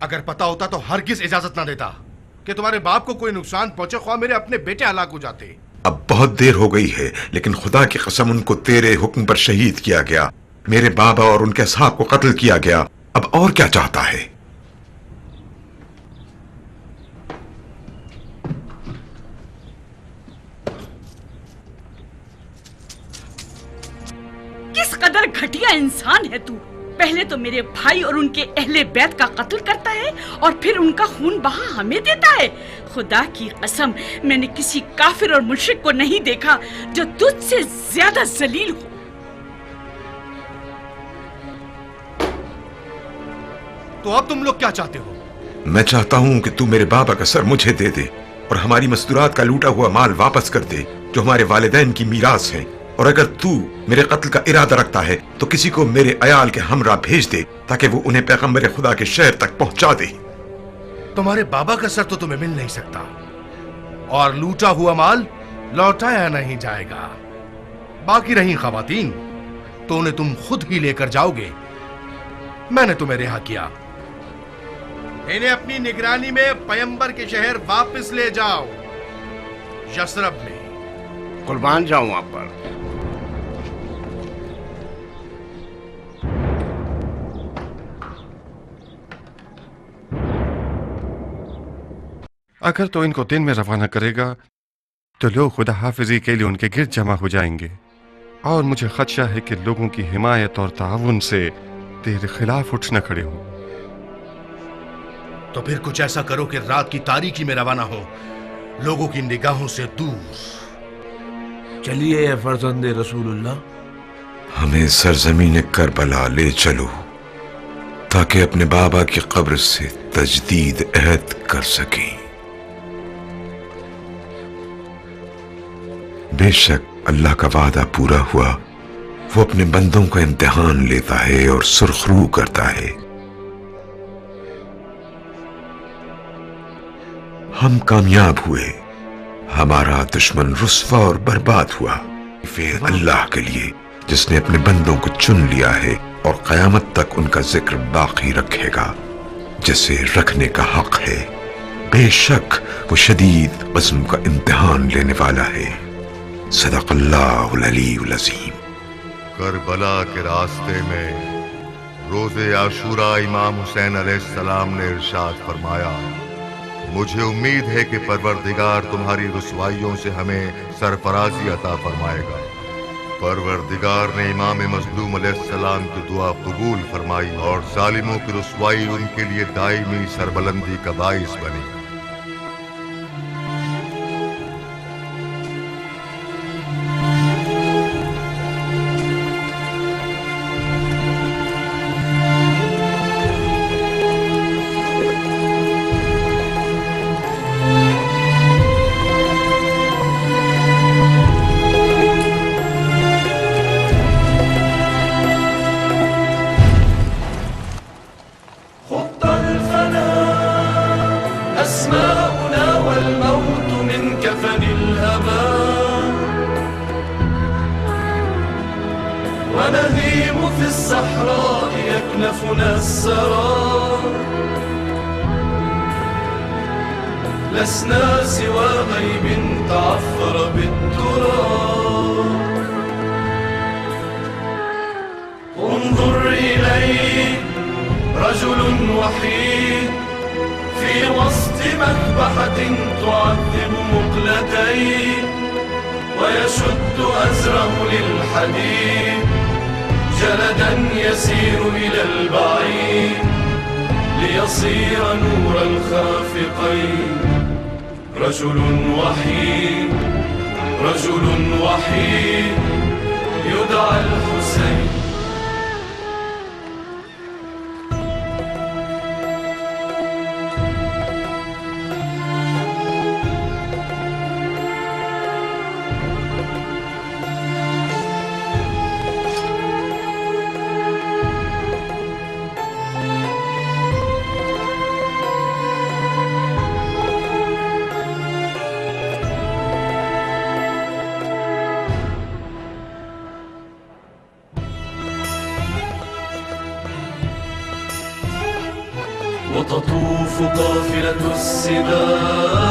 अगर पता होता तो हरगिज इजाजत ना देता कि तुम्हारे बाप को कोई नुकसान पहुंचे, ख्वाह मेरे अपने बेटे हलाक हो जाते। अब बहुत देर हो गई है, लेकिन खुदा की कसम उनको तेरे हुक्म पर शहीद किया गया, मेरे बाबा और उनके साहब को कत्ल किया गया। अब और क्या चाहता है? किस कदर घटिया इंसान है तू। पहले तो मेरे भाई और उनके अहले बैत का कत्ल करता है और फिर उनका खून बहा हमें देता है। खुदा की कसम, मैंने किसी काफिर और मुशरिक को नहीं देखा जो तुझसे ज्यादा जलील हो। तो अब तुम लोग क्या चाहते हो? मैं चाहता हूं कि तू मेरे बाबा का सर मुझे दे दे और हमारी मस्तूरात का लूटा हुआ माल वापस कर दे जो हमारे वालिदैन की मीरास है। और अगर तू मेरे कत्ल का इरादा रखता है तो किसी को मेरे अयाल के हमरा भेज दे ताकि वो उन्हें पैगंबर खुदा के शहर तक पहुंचा दे। तुम्हारे बाबा का सर तो तुम्हें मिल नहीं सकता और लूटा हुआ माल लौटाया नहीं जाएगा। बाकी रही खवातीन तो उन्हें तुम खुद ही लेकर जाओगे। मैंने तुम्हें रिहा किया। इन्हें अपनी निगरानी में पैगंबर के शहर वापस ले जाओ, यसरब में। कुर्बान जाऊं आप पर। अगर तो इनको दिन में रवाना करेगा तो लोग खुदा हाफिजी के लिए उनके गिर्द जमा हो जाएंगे और मुझे खदशा है कि लोगों की हिमायत और ताउन से तेरे खिलाफ उठ न खड़े हों। तो फिर कुछ ऐसा करो कि रात की तारीकी में रवाना हो, लोगों की निगाहों से दूर। चलिए फर्जंदे रसूलुल्लाह, हमें सरजमीन करबला ले चलो ताकि अपने बाबा की कब्र से तजदीद अहद कर सकें। बेशक अल्लाह का वादा पूरा हुआ, वो अपने बंदों का इम्तिहान लेता है और सुरखरू करता है। हम कामयाब हुए, हमारा दुश्मन रुस्वा और बर्बाद हुआ। फिर अल्लाह के लिए जिसने अपने बंदों को चुन लिया है और कयामत तक उनका जिक्र बाकी रखेगा जिसे रखने का हक है। बेशक वो शदीद अज़्म का इम्तिहान लेने वाला है। सदक़ल्लाहुल अलीयुल अज़ीम। करबला के रास्ते में रोज़े आशूरा इमाम हुसैन अलैहिस्सलाम ने इरशाद फरमाया, मुझे उम्मीद है कि परवरदिगार तुम्हारी रुसवाइयों से हमें सरफराजी अता फरमाएगा। परवरदिगार ने इमाम मज़लूम अलैहिस्सलाम की दुआ कबूल फरमाई और जालिमों की रुसवाई उनके लिए दायमी सरबलंदी का बाइस बनी। ونهيم في الصحراء يكنفنا السرى لسنا سوى غيب تعفر بالتراب انظر إليه رجل وحيد في وسط مذبحة تعذب مقلتين ويشد أزره للحديد جلدا يسير إلى البعيد ليصير نور الخافقين رجل وحيد رجل وحيد يدعى الحسين وتطوف قافلة السباع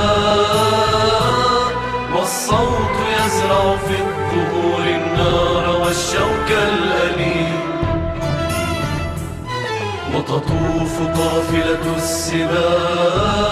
والصوت يزرع في الظهور النار والشوك الأليم. وتطوف قافلة السباع